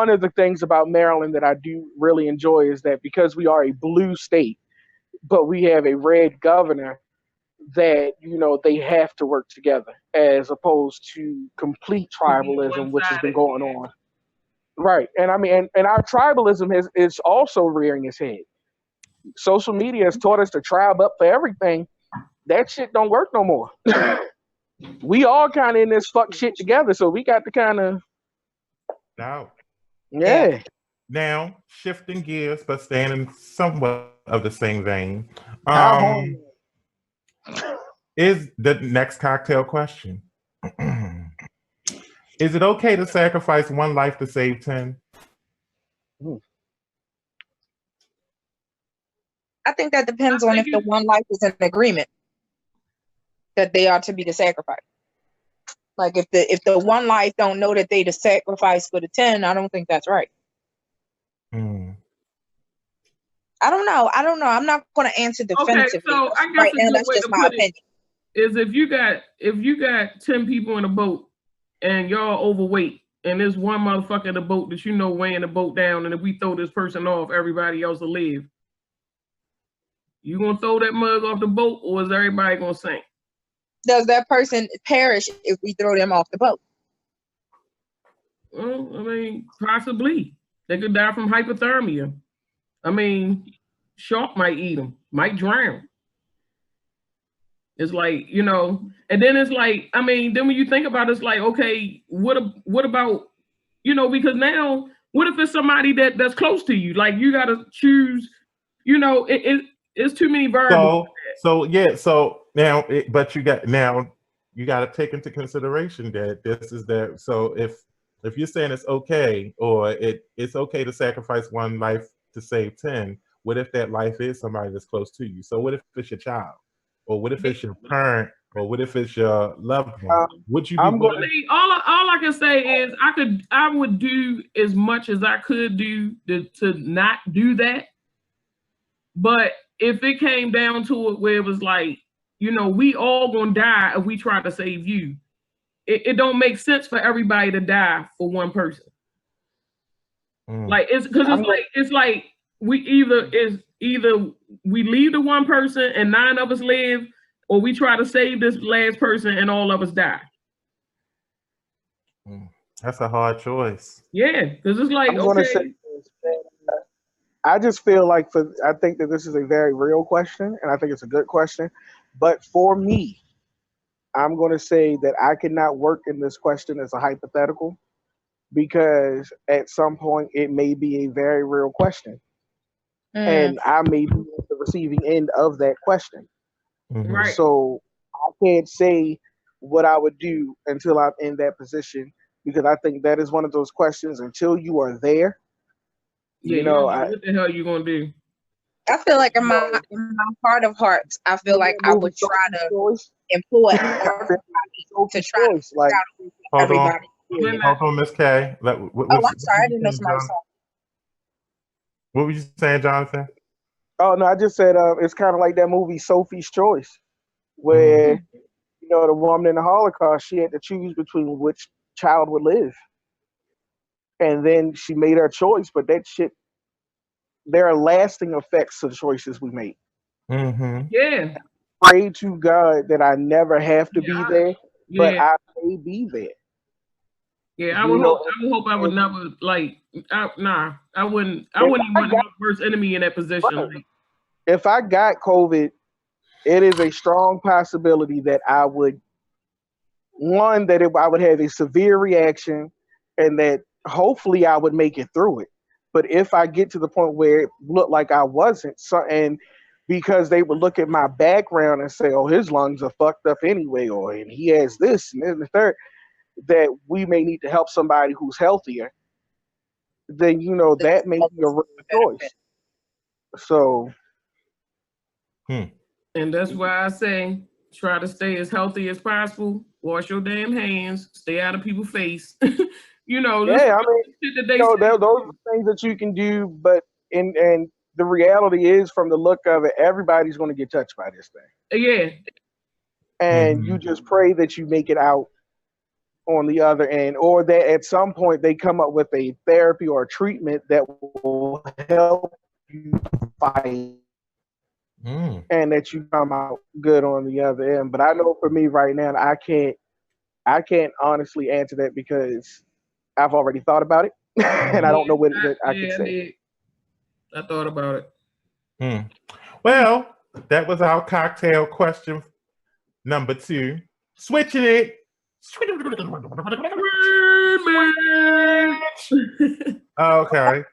of the things about Maryland that I do really enjoy is that because we are a blue state, but we have a red governor, that, they have to work together as opposed to complete tribalism, which has been going on. Right. And I mean, and our tribalism is also rearing its head. Social media has taught us to tribe up for everything. That shit don't work no more. We all kind of in this fuck shit together, so we got to kind of. Now, yeah. Now, shifting gears, but staying in somewhat of the same vein. Is the next cocktail question? Is it okay to sacrifice one life to save 10? I think that depends on if the one life is in agreement that they are to be the sacrifice. Like if the one life don't know that they the sacrifice for the 10, I don't think that's right. I don't know. I'm not going to answer definitively. Okay, so I guess right now, that's just my opinion. Is if you got 10 people in a boat and y'all overweight, and there's one motherfucker in the boat that you know weighing the boat down, and if we throw this person off, everybody else will live. You gonna throw that mug off the boat, or is everybody gonna sink? Does that person perish if we throw them off the boat? Well, I mean, possibly. They could die from hypothermia. I mean, shark might eat them, might drown. It's like, you know, and then it's like, I mean, then when you think about it, it's like, okay, what about, you know, because now, what if it's somebody that's close to you? Like, you got to choose, you know, it's too many variables. So now, but you got to take into consideration that this is that. So if you're saying it's okay, or it's okay to sacrifice one life to save 10, what if that life is somebody that's close to you? So what if it's your child? Or what if it's your parent? Or what if it's your loved one? Would you be willing? All I can say is I would do as much as I could do to not do that. But if it came down to it where it was like, you know, we all gonna die if we try to save you, it don't make sense for everybody to die for one person. Like it's like we either we leave the one person and 9 of us live, or we try to save this last person and all of us die. That's a hard choice. Yeah, because it's like, I just feel like I think that this is a very real question, and I think it's a good question. But for me, I'm going to say that I cannot work in this question as a hypothetical, because at some point it may be a very real question. And I may be at the receiving end of that question. Right. So I can't say what I would do until I'm in that position, because I think that is one of those questions until you are there. Yeah, you know, what the hell are you gonna do? I feel like in my heart of hearts, I feel like I would try to employ to try to like everybody. Hold on, Miss K. I'm sorry, I didn't know somebody was talking. What were you saying, Jonathan? Oh no, I just said it's kind of like that movie Sophie's Choice, where you know, the woman in the Holocaust, she had to choose between which child would live, and then she made her choice. But that shit, there are lasting effects to the choices we make. Yeah. Pray to God that I never have to be there, but I may be there. Yeah, I would hope I would never I wouldn't want my worst enemy in that position. If I got COVID, it is a strong possibility that I would I would have a severe reaction, and that hopefully I would make it through it. But if I get to the point where it looked like I wasn't, and because they would look at my background and say, "Oh, his lungs are fucked up anyway," and he has this and then the third, that we may need to help somebody who's healthier, then you know that may be a real choice. So, and that's why I say try to stay as healthy as possible. Wash your damn hands. Stay out of people's face. You know. Yeah, I mean, those are things that you can do, but and the reality is, from the look of it, everybody's going to get touched by this thing. Yeah. And you just pray that you make it out on the other end, or that at some point they come up with a therapy or a treatment that will help you fight, and that you come out good on the other end. But I know for me right now, I can't honestly answer that, because I've already thought about it, and I don't know what I can say. I thought about it. Well, that was our cocktail question number 2. Switching it. Okay.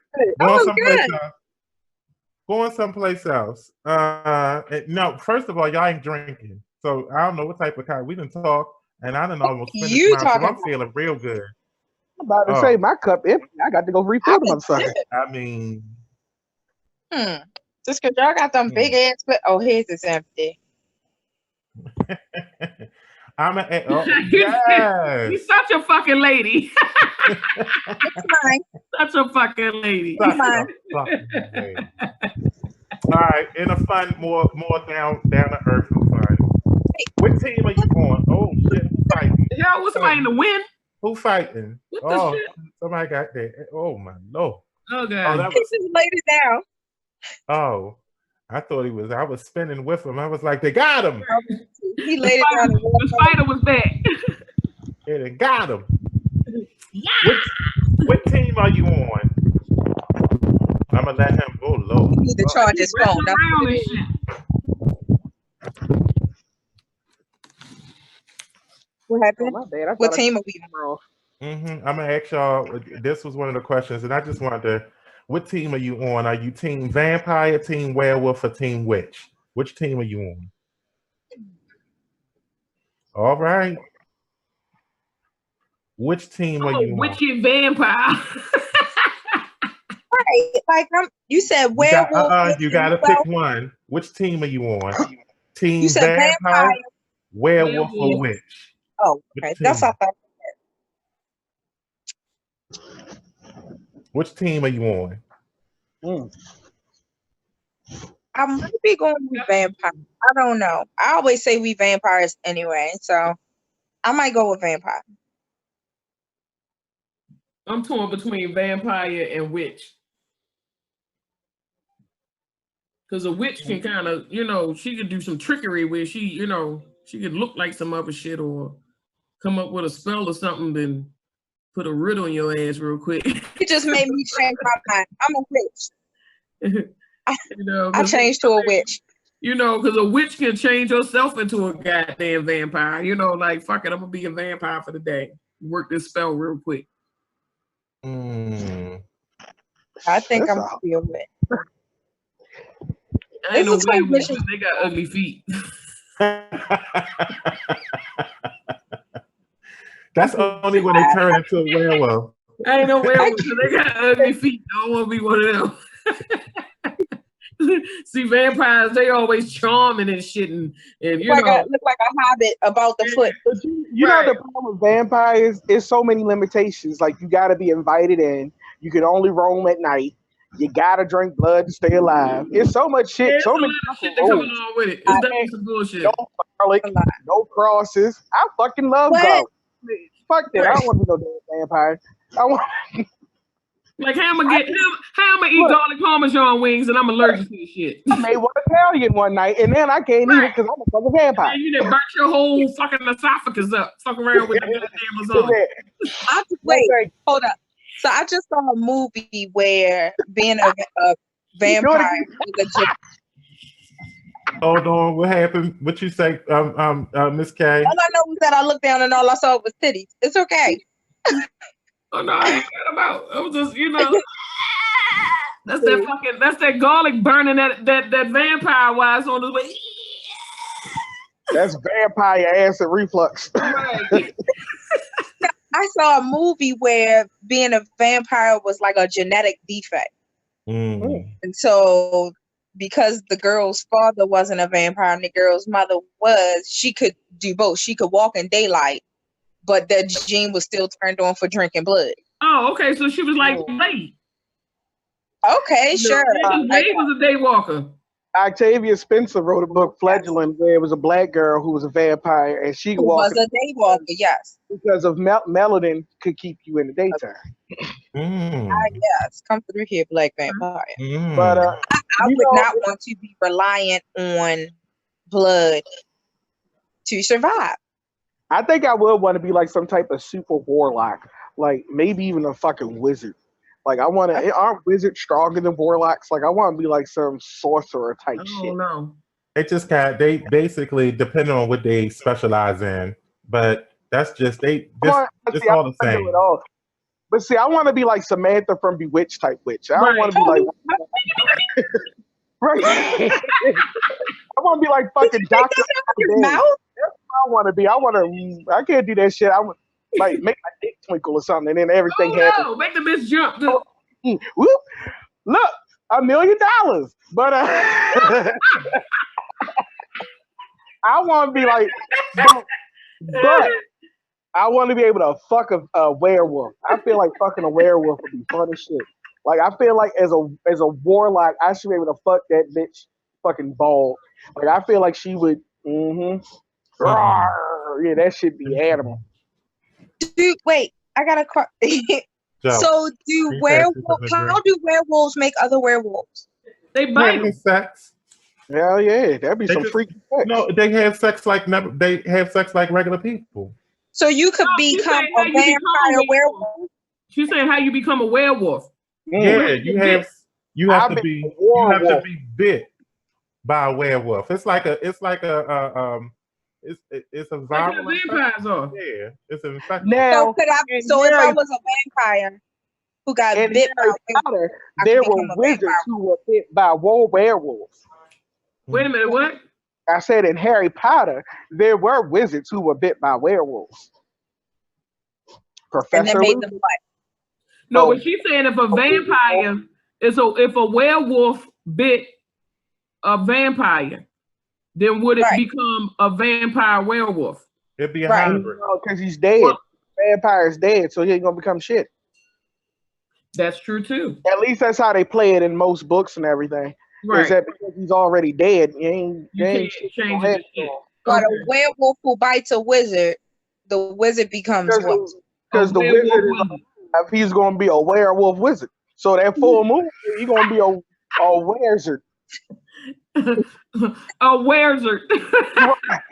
Going someplace else. No, first of all, y'all ain't drinking. So I don't know what type of cocktail. We didn't talk, and I didn't almost finish mine, so I'm feeling real good. I'm about to say my cup empty. I got to go refill the motherfucker. I mean, Just because y'all got them big ass, but his is empty. I'm a yes. You're such a fucking lady. It's mine. Such a fucking lady. Such a fucking lady. All right, in a fun, more down to earth and fun. What team are you on? Oh shit, who fighting? Yeah, was somebody in the win? Who fighting? What the shit? Somebody got that. Oh my lord. Oh god. That He just laid it down. Oh, I thought I was spinning with him. I was like, they got him. He laid it down. The spider was back. Yeah, they got him. Yeah. What team are you on? I'm gonna let him. Oh lord. You need to charge his phone. Around and shit. What happened? Oh, my bad. What team are we on? I'm gonna ask y'all. This was one of the questions, and I just wanted to. What team are you on? Are you team vampire, team werewolf, or team witch? Which team are you on? All right. Which team are you on? Witchy vampire. Right. Like you said werewolf. You gotta pick one. Which team are you on? Team You said vampire, werewolf, or witch? Oh, okay. That's what I thought. Which team are you on? I'm maybe going with vampire. I don't know. I always say we vampires anyway, so I might go with vampire. I'm torn between vampire and witch. Because a witch can kind of, she could do some trickery where she could look like some other shit or come up with a spell or something, then put a riddle on your ass real quick. You just made me change my mind. I'm a witch. I changed to a witch. Because a witch can change herself into a goddamn vampire. Like, fuck it, I'm going to be a vampire for the day. Work this spell real quick. I think I'm going to be a witch. I ain't no werewolf, they got ugly feet. That's only when they turn into a werewolf. I ain't no werewolf, they got ugly feet. I don't want to be one of them. See, vampires, they always charming and shit, and look like a hobbit about the foot. You know the problem with vampires is so many limitations. Like you got to be invited in. You can only roam at night. You gotta drink blood to stay alive. It's so much shit. So many shit that come along with it. It's definitely some bullshit. No garlic, no crosses. I fucking love garlic. Fuck that. I don't want to be no damn vampire. I want. Like how I'm gonna eat garlic parmesan wings and I'm allergic to this shit. I made one Italian one night and then I can't eat it because I'm a fucking vampire. Man, you done burnt your whole fucking esophagus up. Fuck around with the damn lasagna. Wait, hold up. So I just saw a movie where being a vampire is a Hold on, what happened? What you say, Miss K? All I know was that I looked down and all I saw was titties. It's okay. Oh no, I ain't got about. I was just, that's that garlic burning that vampire wise on the way. That's vampire acid reflux. Right. I saw a movie where being a vampire was like a genetic defect. And so because the girl's father wasn't a vampire and the girl's mother was, she could do both. She could walk in daylight, but that gene was still turned on for drinking blood. Oh, okay. So she was like Blade. Okay, sure. Blade was a day walker. Octavia Spencer wrote a book, Fledgling, where it was a black girl who was a vampire and she was a day walker, yes. Because of melanin could keep you in the daytime. Yes, come through here, black vampire. But I would not want to be reliant on blood to survive. I think I would want to be like some type of super warlock, like maybe even a fucking wizard. Like I want to. Aren't wizards stronger than warlocks? Like I want to be like some sorcerer type shit. No. They just they basically depending on what they specialize in, but that's just all the same. But see, I want to be like Samantha from Bewitched type witch. I don't want to be like right. I want to be like fucking Doctor. I want to be. I can't do that shit. I want like make my dick twinkle or something, and then everything happens. No, make the bitch jump. Whoop! Look, $1 million. But I want to be like, but I want to be able to fuck a werewolf. I feel like fucking a werewolf would be fun as shit. Like I feel like as a warlock, I should be able to fuck that bitch fucking bald. Like I feel like she would. Yeah, that should be animal. Dude, wait, I got a So how do werewolves make other werewolves? They bite. Sex. Hell yeah, that'd be some freaky sex. No, they have sex like regular people. So you could become a vampire werewolf. She's saying how you become a werewolf. Yeah, you have to be bit by a werewolf. It's like a viral vampires are. Yeah, it's an infection. Now, if I was a vampire who got bit by a werewolf, there were wizards who were bit by werewolves. Wait a minute, what? I said in Harry Potter, there were wizards who were bit by werewolves. Professor. And that made them fight. No, but she's saying if a vampire if a werewolf bit a vampire, then would it become a vampire werewolf? It'd be a hybrid. Because he's dead. Well, vampire's dead, so he ain't gonna become shit. That's true too. At least that's how they play it in most books and everything. Right. Is that because he's already dead? You can't change it. But a werewolf who bites a wizard, the wizard becomes what? Because the wizard he's gonna be a werewolf wizard. So that full moon, he's gonna be a wizard. A wizard.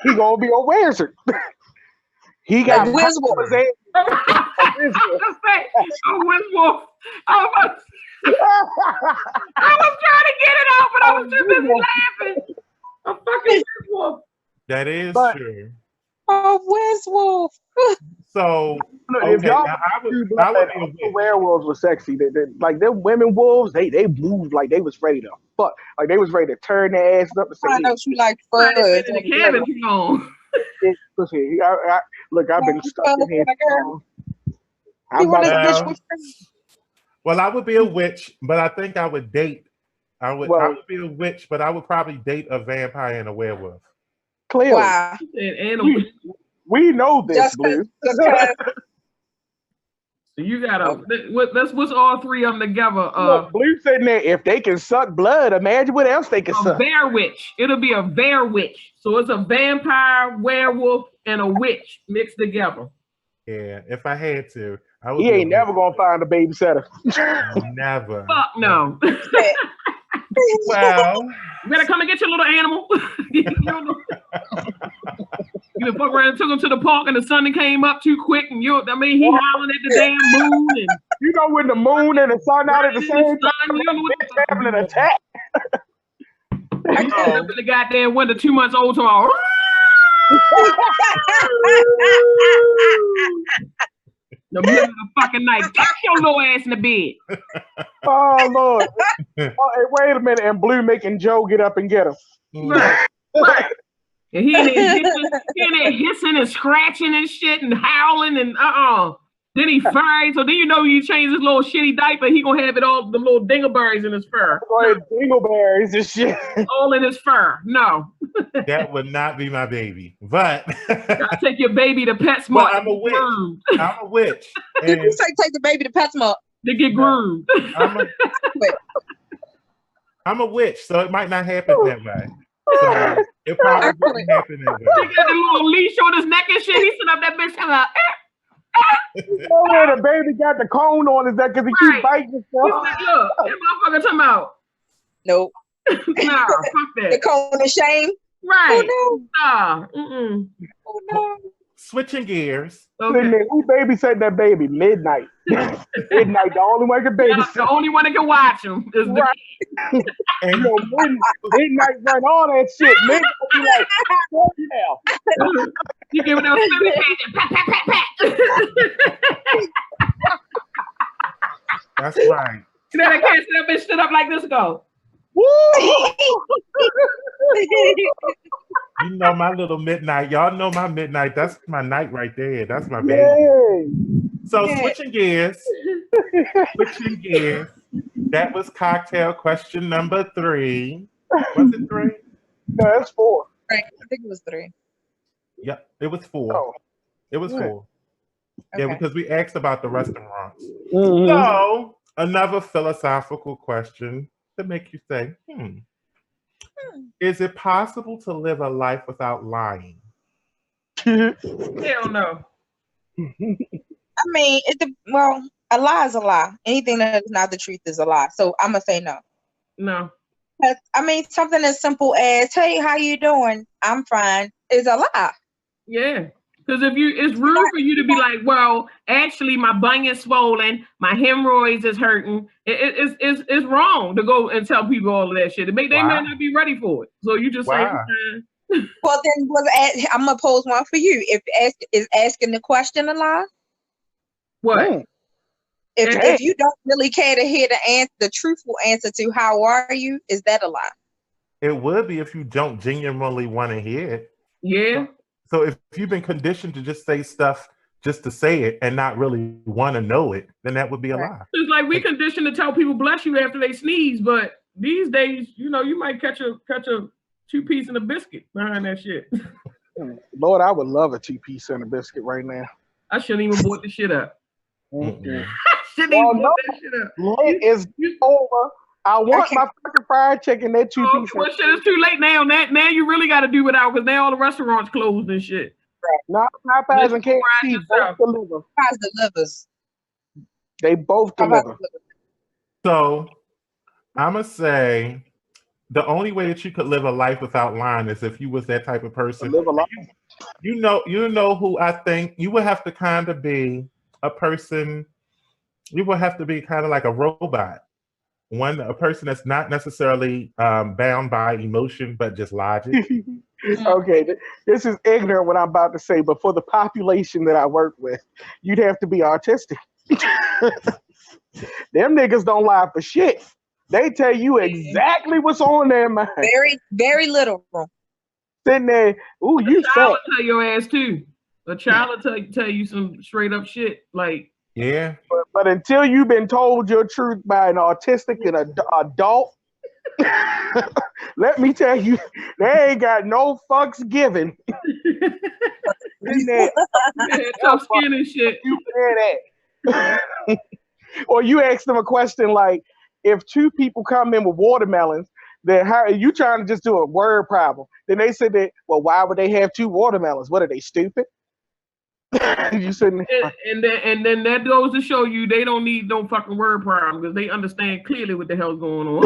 He gonna be a wizard. He got a wizard. A wizard. I was trying to get it out, but I was too busy laughing. A fucking werewolf. That is true. A werewolf. So if y'all, I would be werewolves were sexy. Like them women wolves, they moved like they was ready to fuck. Like they was ready to turn their ass up and say, I know she like fur. In the cabin too long. Look, I've been stuck in here. Well, I would be a witch, but I think I would date. I would be a witch, but I would probably date a vampire and a werewolf. Clearly. Wow. We know this, Blue. So you gotta what's all three of them together? Blue sitting there. If they can suck blood, imagine what else they can suck. Bear witch. It'll be a bear witch. So it's a vampire, werewolf, and a witch mixed together. Yeah, if I had to, I would. He ain't never gonna find a babysitter. Never. Fuck no. Well, you better come and get your little animal. You fuck around and took him to the park and the sun came up too quick and he howling at the damn moon. And you know when the moon and the sun out at the same time, you know what's having an attack. I just up in the goddamn window 2 months old tomorrow. The middle of the fucking night. Get your little ass in the bed. Oh Lord. Hey, wait a minute. And Blue making Joe get up and get him. Right. And he in there hissing and scratching and shit and howling and Then he furry, so then you know you change his little shitty diaper, he gonna have it all the little dingleberries in his fur. Dingleberries and shit. All in his fur. No. That would not be my baby. But gotta take your baby to PetSmart. I'm a witch. I'm a witch. Did you say take the baby to PetSmart? To get groomed. I'm a witch, so it might not happen that way. So it probably wouldn't happen that way. He got the little leash on his neck and shit. He sit up that bitch talking about, you know where the baby got the cone on his neck because he keep biting himself. Like, look, that motherfucker talking about. Nope. Nah, fuck that. The cone of shame. Right. Oh, no. Nah. Oh, no. Switching gears. Okay. Who babysat that baby? Midnight. Midnight, the only one can babysit. The only one that can watch him is right. And midnight run all that shit. Midnight be like, what now? You give it those pat. That's right. You know that cat sit up and stood up like this go. Woo! You know my little midnight. Y'all know my midnight. That's my night right there. That's my baby. Yay. So switching gears. That was cocktail question number 3. Was it 3? No, that's 4. Right. I think it was 3. Yep, it was 4. Oh. It was 4. Yeah, Okay. because we asked about the restaurants. Mhm. So, another philosophical question to make you say, is it possible to live a life without lying? Hell no. I mean, well, a lie is a lie. Anything that is not the truth is a lie. So I'm gonna say no. No. I mean, something as simple as, "Hey, how you doing? I'm fine," is a lie. Yeah. Because it's rude for you to be like, well, actually, my bunion's swollen, my hemorrhoids is hurting. It's wrong to go and tell people all of that shit. They may not be ready for it. So you just say, well, then I'm gonna pose one for you. Is asking the question a lie? What? If you don't really care to hear the truthful answer to "How are you?" is that a lie? It would be if you don't genuinely want to hear it. Yeah. So if you've been conditioned to just say stuff just to say it and not really want to know it, then that would be a lie. It's like we conditioned to tell people bless you after they sneeze, but these days, you might catch a 2-piece and a biscuit behind that shit. Lord, I would love a 2-piece and a biscuit right now. I shouldn't even bought the shit up. Mm-mm. Shouldn't even bought that shit up. It is over. I want my fucking fried chicken, that 2-piece. Well, shit, it's too late now. Now you really got to do without, because now all the restaurants closed and shit. Not Popeyes and KFC both deliver. Popeyes delivers. They both deliver. So I'm gonna say the only way that you could live a life without lying is if you was that type of person. Live a life. You know who I think you would have to kind of be a person. You would have to be kind of like a robot. A person that's not necessarily bound by emotion, but just logic. Okay, this is ignorant what I'm about to say, but for the population that I work with, you'd have to be autistic. Them niggas don't lie for shit. They tell you exactly what's on their mind. Very, very literal. Sitting there, ooh, you fat. Will tell your ass too. A child will tell you some straight up shit. Like, yeah. But until you've been told your truth by an autistic and an adult, let me tell you, they ain't got no fucks given. Tough skin and shit. You hear that? Or you ask them a question like, if 2 people come in with watermelons, then how are you trying to just do a word problem? Then they said that, well, why would they have 2 watermelons? What are they, stupid? You sitting and then that goes to show you they don't need no fucking word problem because they understand clearly what the hell's going on.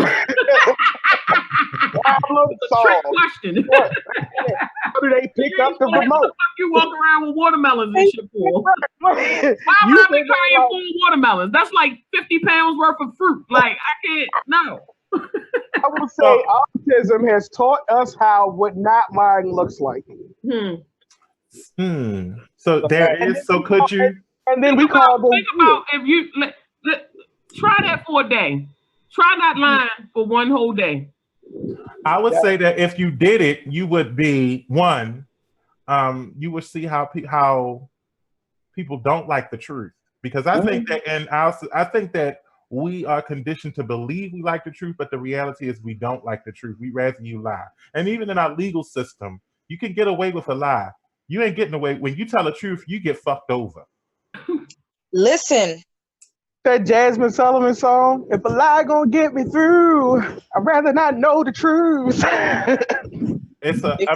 It's a trick question. How do they pick up the remote? What the fuck you walk around with watermelons and shit for? Why would I be carrying full watermelons? That's like 50 pounds worth of fruit. Like, I can't, no. I would say autism has taught us what not lying looks like. So there is. So could you? And then we call them. Think about if you try that for a day. Try not lying for one whole day. I would say that if you did it, you would be one. You would see how people don't like the truth, because I think that, and I think that we are conditioned to believe we like the truth, but the reality is we don't like the truth. We rather you lie. And even in our legal system, you can get away with a lie. You ain't getting away. When you tell the truth, you get fucked over. Listen. That Jasmine Sullivan song, if a lie gonna get me through, I'd rather not know the truth. I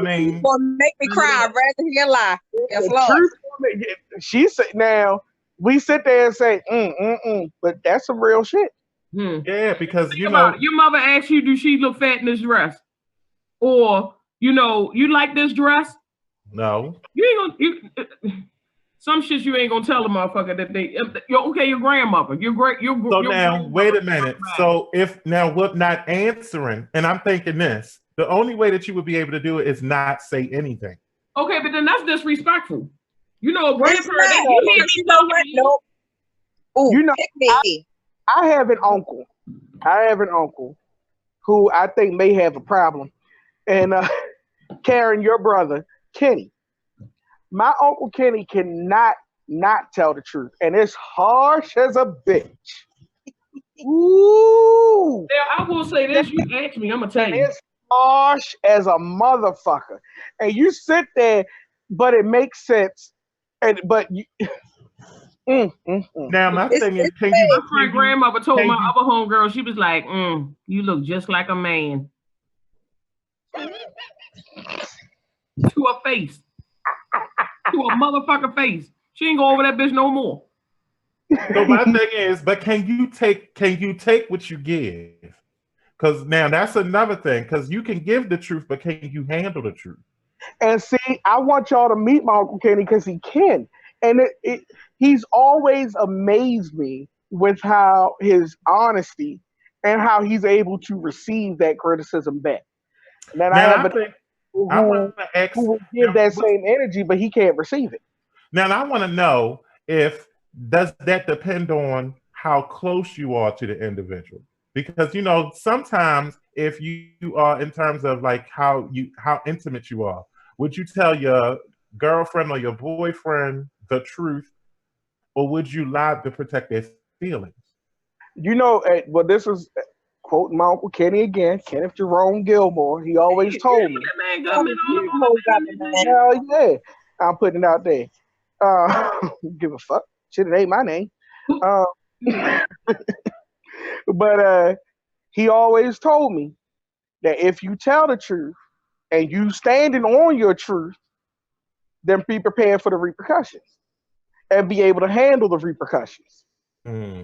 mean, gonna make me cry, I'd rather hear a lie. Yes, Lord. She said, now we sit there and say, but that's some real shit. Yeah, because your mother asks you, do she look fat in this dress? Or, you like this dress? No. You ain't gonna some shit you ain't gonna tell the motherfucker that your grandmother, now wait a minute. So if now what not answering, and I'm thinking this, the only way that you would be able to do it is not say anything. Okay, but then that's disrespectful. A grandparent. I have an uncle who I think may have a problem. And Karen, your brother, Kenny. My Uncle Kenny cannot not tell the truth. And it's harsh as a bitch. Ooh. I will say this. You asked me. I'm gonna tell And you. it's harsh as a motherfucker. And you sit there, but it makes sense. And but you, Now my It's, thing is, it's can big. you? My friend grandmother told can my you- other homegirl, she was like, "You look just like a man." To her face, to a motherfucker face. She ain't go over that bitch no more. So my thing is, but can you take what you give? Because now that's another thing. Because you can give the truth, but can you handle the truth? And see, I want y'all to meet my Uncle Kenny because he can. And he's always amazed me with how his honesty and how he's able to receive that criticism back. And then I Now have I a think I who, want to ask. who will give Now, that same energy, but he can't receive it. now I want to know if does that depend on how close you are to the individual? Because sometimes if you are in terms of like how intimate you are, would you tell your girlfriend or your boyfriend the truth, or would you lie to protect their feelings? Well, this is quoting my Uncle Kenny again, Kenneth Jerome Gilmore. He always told me, That man got me all You on know, got the the internet. man. hell yeah, I'm putting it out there. Give a fuck. Shit, it ain't my name. Uh, but he always told me that if you tell the truth and you standing on your truth, then be prepared for the repercussions and be able to handle the repercussions. Hmm.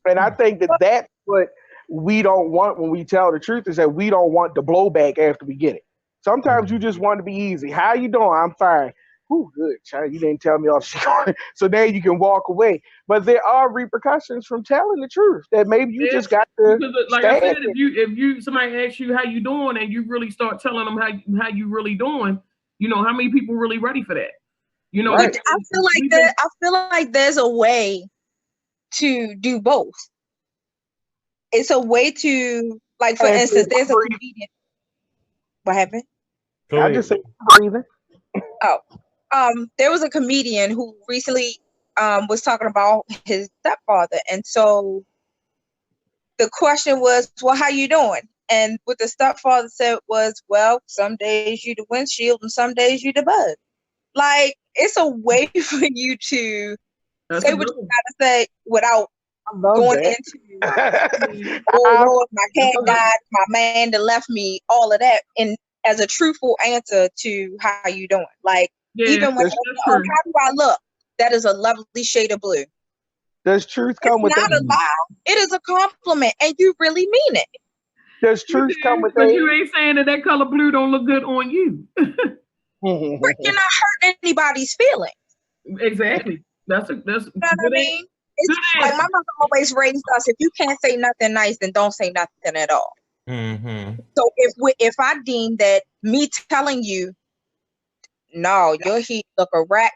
And I think that that's what we don't want when we tell the truth is that we don't want the blowback after we get it. Sometimes you just want to be easy. How you doing? I'm fine. Ooh, good, child. You didn't tell me all shit. So now you can walk away. But there are repercussions from telling the truth that maybe you just got to Because, like I said, if somebody asks you how you doing and you really start telling them how you really doing, how many people really ready for that? Right. I feel like that. I feel like there's a way to do both. It's a way to, like, for instance, there's a comedian. What happened? Go I ahead. just say breathing. There was a comedian who recently was talking about his stepfather, and so the question was, well, how you doing? And what the stepfather said was, well, some days you the windshield and some days you the bug. Like, it's a way for you to say what you gotta say without going into, oh Lord, my cat died, my man that left me, all of that, and as a truthful answer to how you doing. Like, even when how do I look? That is a lovely shade of blue. Does truth come with not that? a lie. It is a compliment, and you really mean it. Does truth come with that? But you ain't saying that color blue don't look good on you. But you're not hurting anybody's feelings. Exactly. That's you know what I mean? It's like my mother always raised us: if you can't say nothing nice, then don't say nothing at all. Mm-hmm. So if I deem that me telling you, no, your heat look a wreck,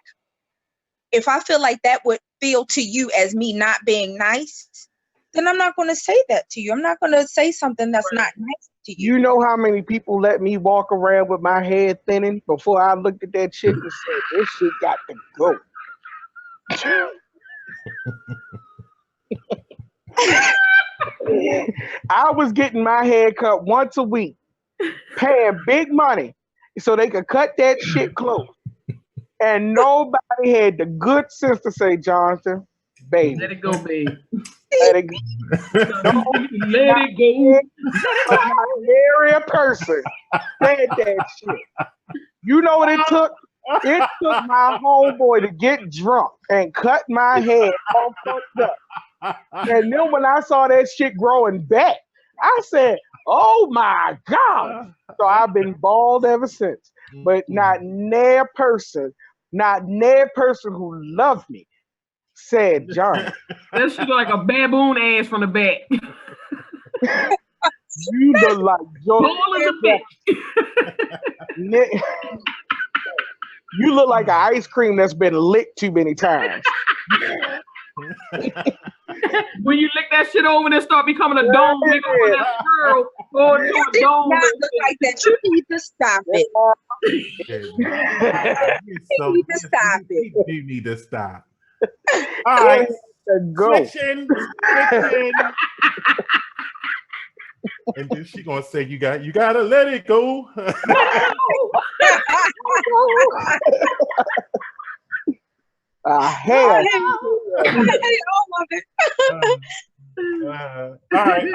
if I feel like that would feel to you as me not being nice, then I'm not going to say that to you. I'm not going to say something that's not nice to you. You know how many people let me walk around with my head thinning before I looked at that shit and said, this shit got to go. I was getting my hair cut once a week, paying big money so they could cut that shit close. And nobody had the good sense to say, Jonathan, baby. Let it go, babe. Let it go. No, let it go. My area person said that shit. You know what it took? It took my homeboy to get drunk and cut my head all fucked up. And then when I saw that shit growing back, I said, oh my God. So I've been bald ever since. But not near person who loved me said, John. That shit like a baboon ass from the back. You look like Ball as a bitch. You look like an ice cream that's been licked too many times. When you lick that shit over and it start becoming a dome, nigga, when that swirl go into a dome. Not look like that. You need to stop it. You need to stop it. You need to stop. All right. Go. Switching. And then she gonna say, you gotta let it go. Hell. I hate all of it. All right.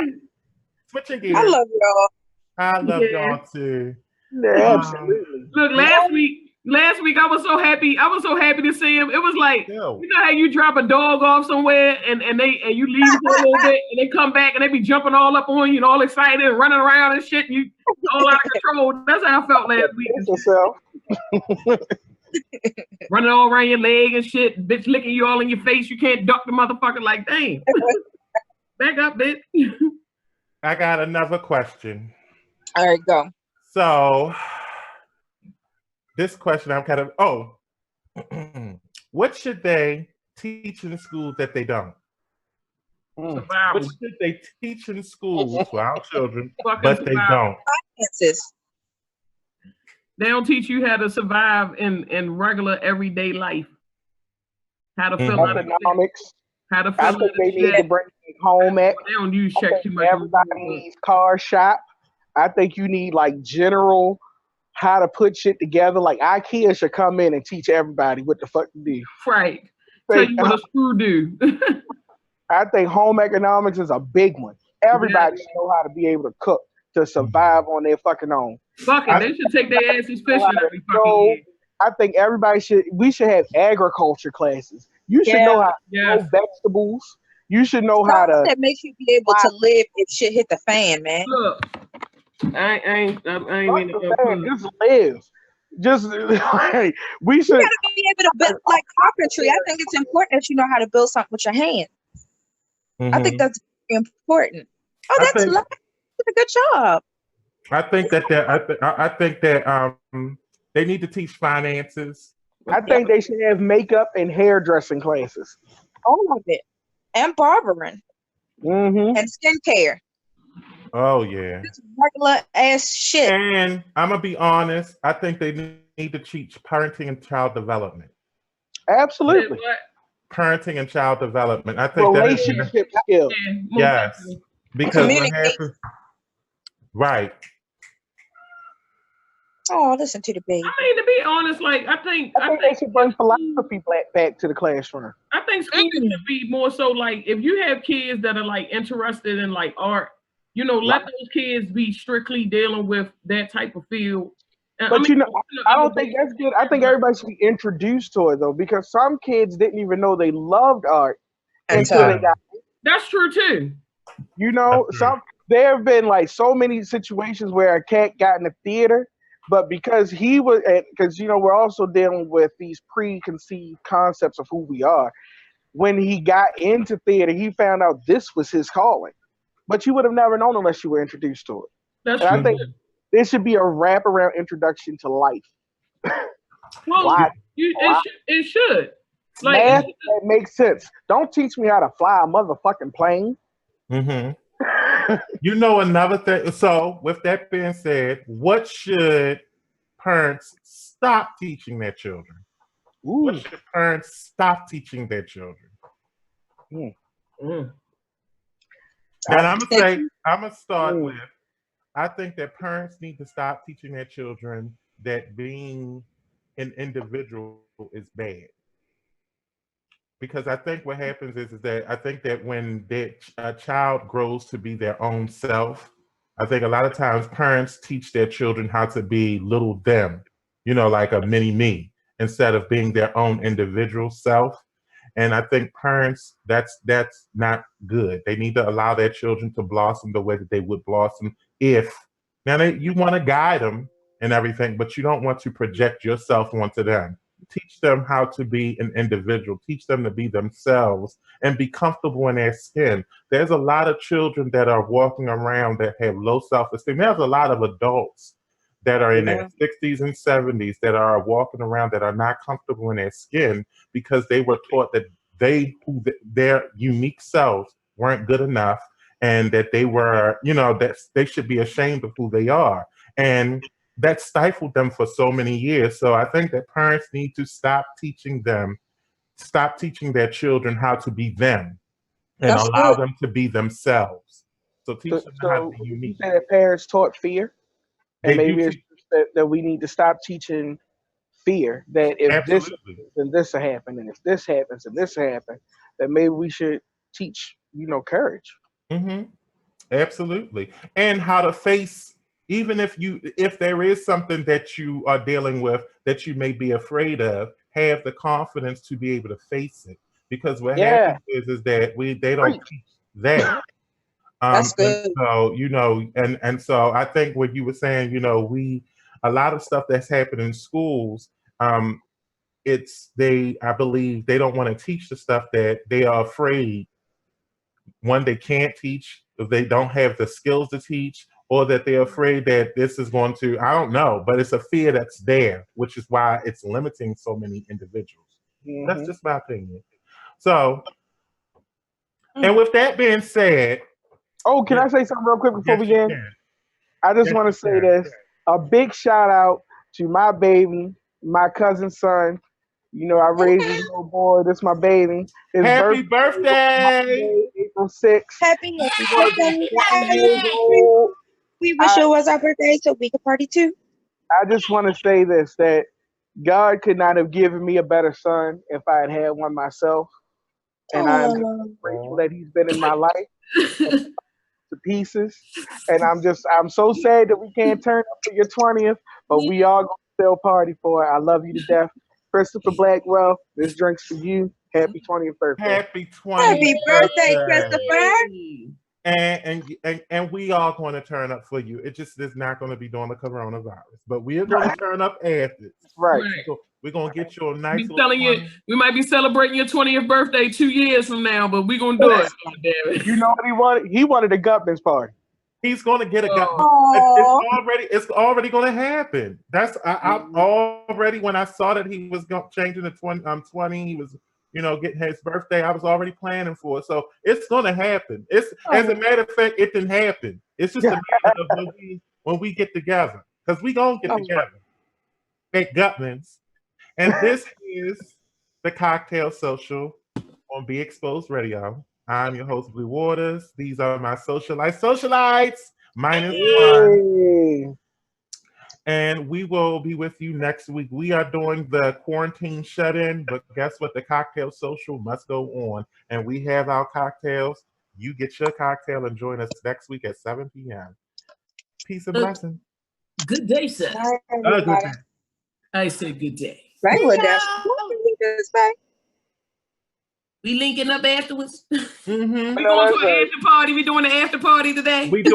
Switching gears. I love y'all. I love y'all too. Yeah, absolutely. Look, last week I was so happy. I was so happy to see him. It was like, you know how you drop a dog off somewhere and you leave for a little bit and they come back and they be jumping all up on you and all excited and running around and shit. And you all out of control. That's how I felt last week. Running all around your leg and shit, bitch licking you all in your face. You can't duck the motherfucker like, damn. Back up, bitch. I got another question. All right, go. So this question I'm kind of what should they teach in schools that they don't? What should they teach in schools for our children, but they don't? Finances. They don't teach you how to survive in regular everyday life. How to fill out economics. How to fill I think they need to bring home ec. They don't use checks too much. Everybody needs car shop. I think you need like general how to put shit together. Like IKEA should come in and teach everybody what the fuck to do. Right. Tell you what a screw do. I think home economics is a big one. Everybody should know how to be able to cook to survive on their fucking own. Fuck it, they should take their asses fishing every fucking year. I think we should have agriculture classes. You should know how to grow vegetables. You should know how to. That makes you be able to live if shit hit the fan, man. Look, I ain't just live. Just like, we should. You gotta be able to build like carpentry. I think it's important that you know how to build something with your hands. I think that's important. Oh, that's a good job. I think that they need to teach finances. I think they should have makeup and hairdressing classes. All of it. And barbering. And skincare. Oh, yeah. Just regular ass shit. And I'm going to be honest. I think they need to teach parenting and child development. Absolutely. Parenting and child development. I think relationship skills. Yes. Because what happens. Right. Oh, listen to the baby. I mean, to be honest, like I think they should bring philosophy back to the classroom. I think schools should be more so like if you have kids that are like interested in like art, you know, let those kids be strictly dealing with that type of field. But I don't think that's good. I think everybody should be introduced to it though, because some kids didn't even know they loved art until they got it. That's true too. You know, there have been like so many situations where a cat got in the theater, but because we're also dealing with these preconceived concepts of who we are. When he got into theater, he found out this was his calling, but you would have never known unless you were introduced to it. That's true. I think there should be a wraparound introduction to life. Well, it should. Like, math, that makes sense. Don't teach me how to fly a motherfucking plane. You know, another thing. So, with that being said, what should parents stop teaching their children? What should parents stop teaching their children? And I'm gonna start with. I think that parents need to stop teaching their children that being an individual is bad. Because I think what happens is that I think that when a child grows to be their own self, I think a lot of times parents teach their children how to be little them, you know, like a mini me, instead of being their own individual self. And I think parents, that's not good. They need to allow their children to blossom the way that they would blossom you want to guide them and everything, but you don't want to project yourself onto them. Teach them how to be an individual. Teach them to be themselves and be comfortable in their skin. There's a lot of children that are walking around that have low self-esteem. There's a lot of adults that are in their 60s and 70s that are walking around that are not comfortable in their skin because they were taught that their unique selves weren't good enough and that they were, that they should be ashamed of who they are. And that stifled them for so many years. So I think that parents need to stop teaching their children how to be them and allow them to be themselves. So teach them how to be you unique. say that parents taught fear, and They do maybe it's that we need to stop teaching fear. That if this absolutely. happens, then this will happen, and if this happens, and this will happen, then maybe we should teach, courage. Hmm. Absolutely. And how to face, even if there is something that you are dealing with that you may be afraid of, have the confidence to be able to face it. Because what Yeah, happens is that they don't preach. teach that. That's And good. so, and so I think what you were saying, a lot of stuff that's happened in schools, I believe they don't want to teach the stuff that they are afraid, one, they can't teach, if they don't have the skills to teach, or that they're afraid that this is going to, I don't know, but it's a fear that's there, which is why it's limiting so many individuals. That's Hmm. just my opinion. So, and with that being said, Oh, can I say something real quick before yes, we you end? can. I just Yes, want you to say can. this: a big shout out to my baby, my cousin's son. I raised this little boy. This my baby. His Happy birthday is on birthday! Monday, April 6th. Happy He's gonna be birthday. 20 years old. We wish I, it was our birthday so we could party too. I just want to say this: that God could not have given me a better son if I had had one myself, and I am just Oh, grateful that he's been in my life to pieces. And I'm so sad that we can't turn up for your 20th, but we are gonna still party for it. I love you to death. Christopher Blackwell, this drink's for you. Happy 20th birthday. Happy 20th happy birthday, birthday! Christopher. And we are going to turn up for you. It just is not going to be during the coronavirus, but we are going to turn up after. Right. So we're going to get you a nice Be little telling you, we might be celebrating your 20th birthday 2 years from now, but we're gonna do it. God damn it. You know what he wanted? He wanted a Gutman's party. He's going to get a gut. Oh, It's already going to happen. I already, when I saw that he was changing to 20, he was getting his birthday. I was already planning for it, so it's going to happen. It's as a matter of fact, it didn't happen. It's just a matter of when we get together, because we gonna get together at Gutman's. And this is the Cocktail Social on Be Exposed Radio. I'm your host, Blue Waters. These are my socialites, minus one. Hey. And we will be with you next week. We are doing the quarantine shut-in, but guess what? The Cocktail Social must go on. And we have our cocktails. You get your cocktail and join us next week at 7 p.m. Peace and blessings. Good day, sir. Good day. I said good day. Bangladesh. What did we just say? We linking up afterwards. Mm-hmm. We going to an after party. We doing an after party today. We doing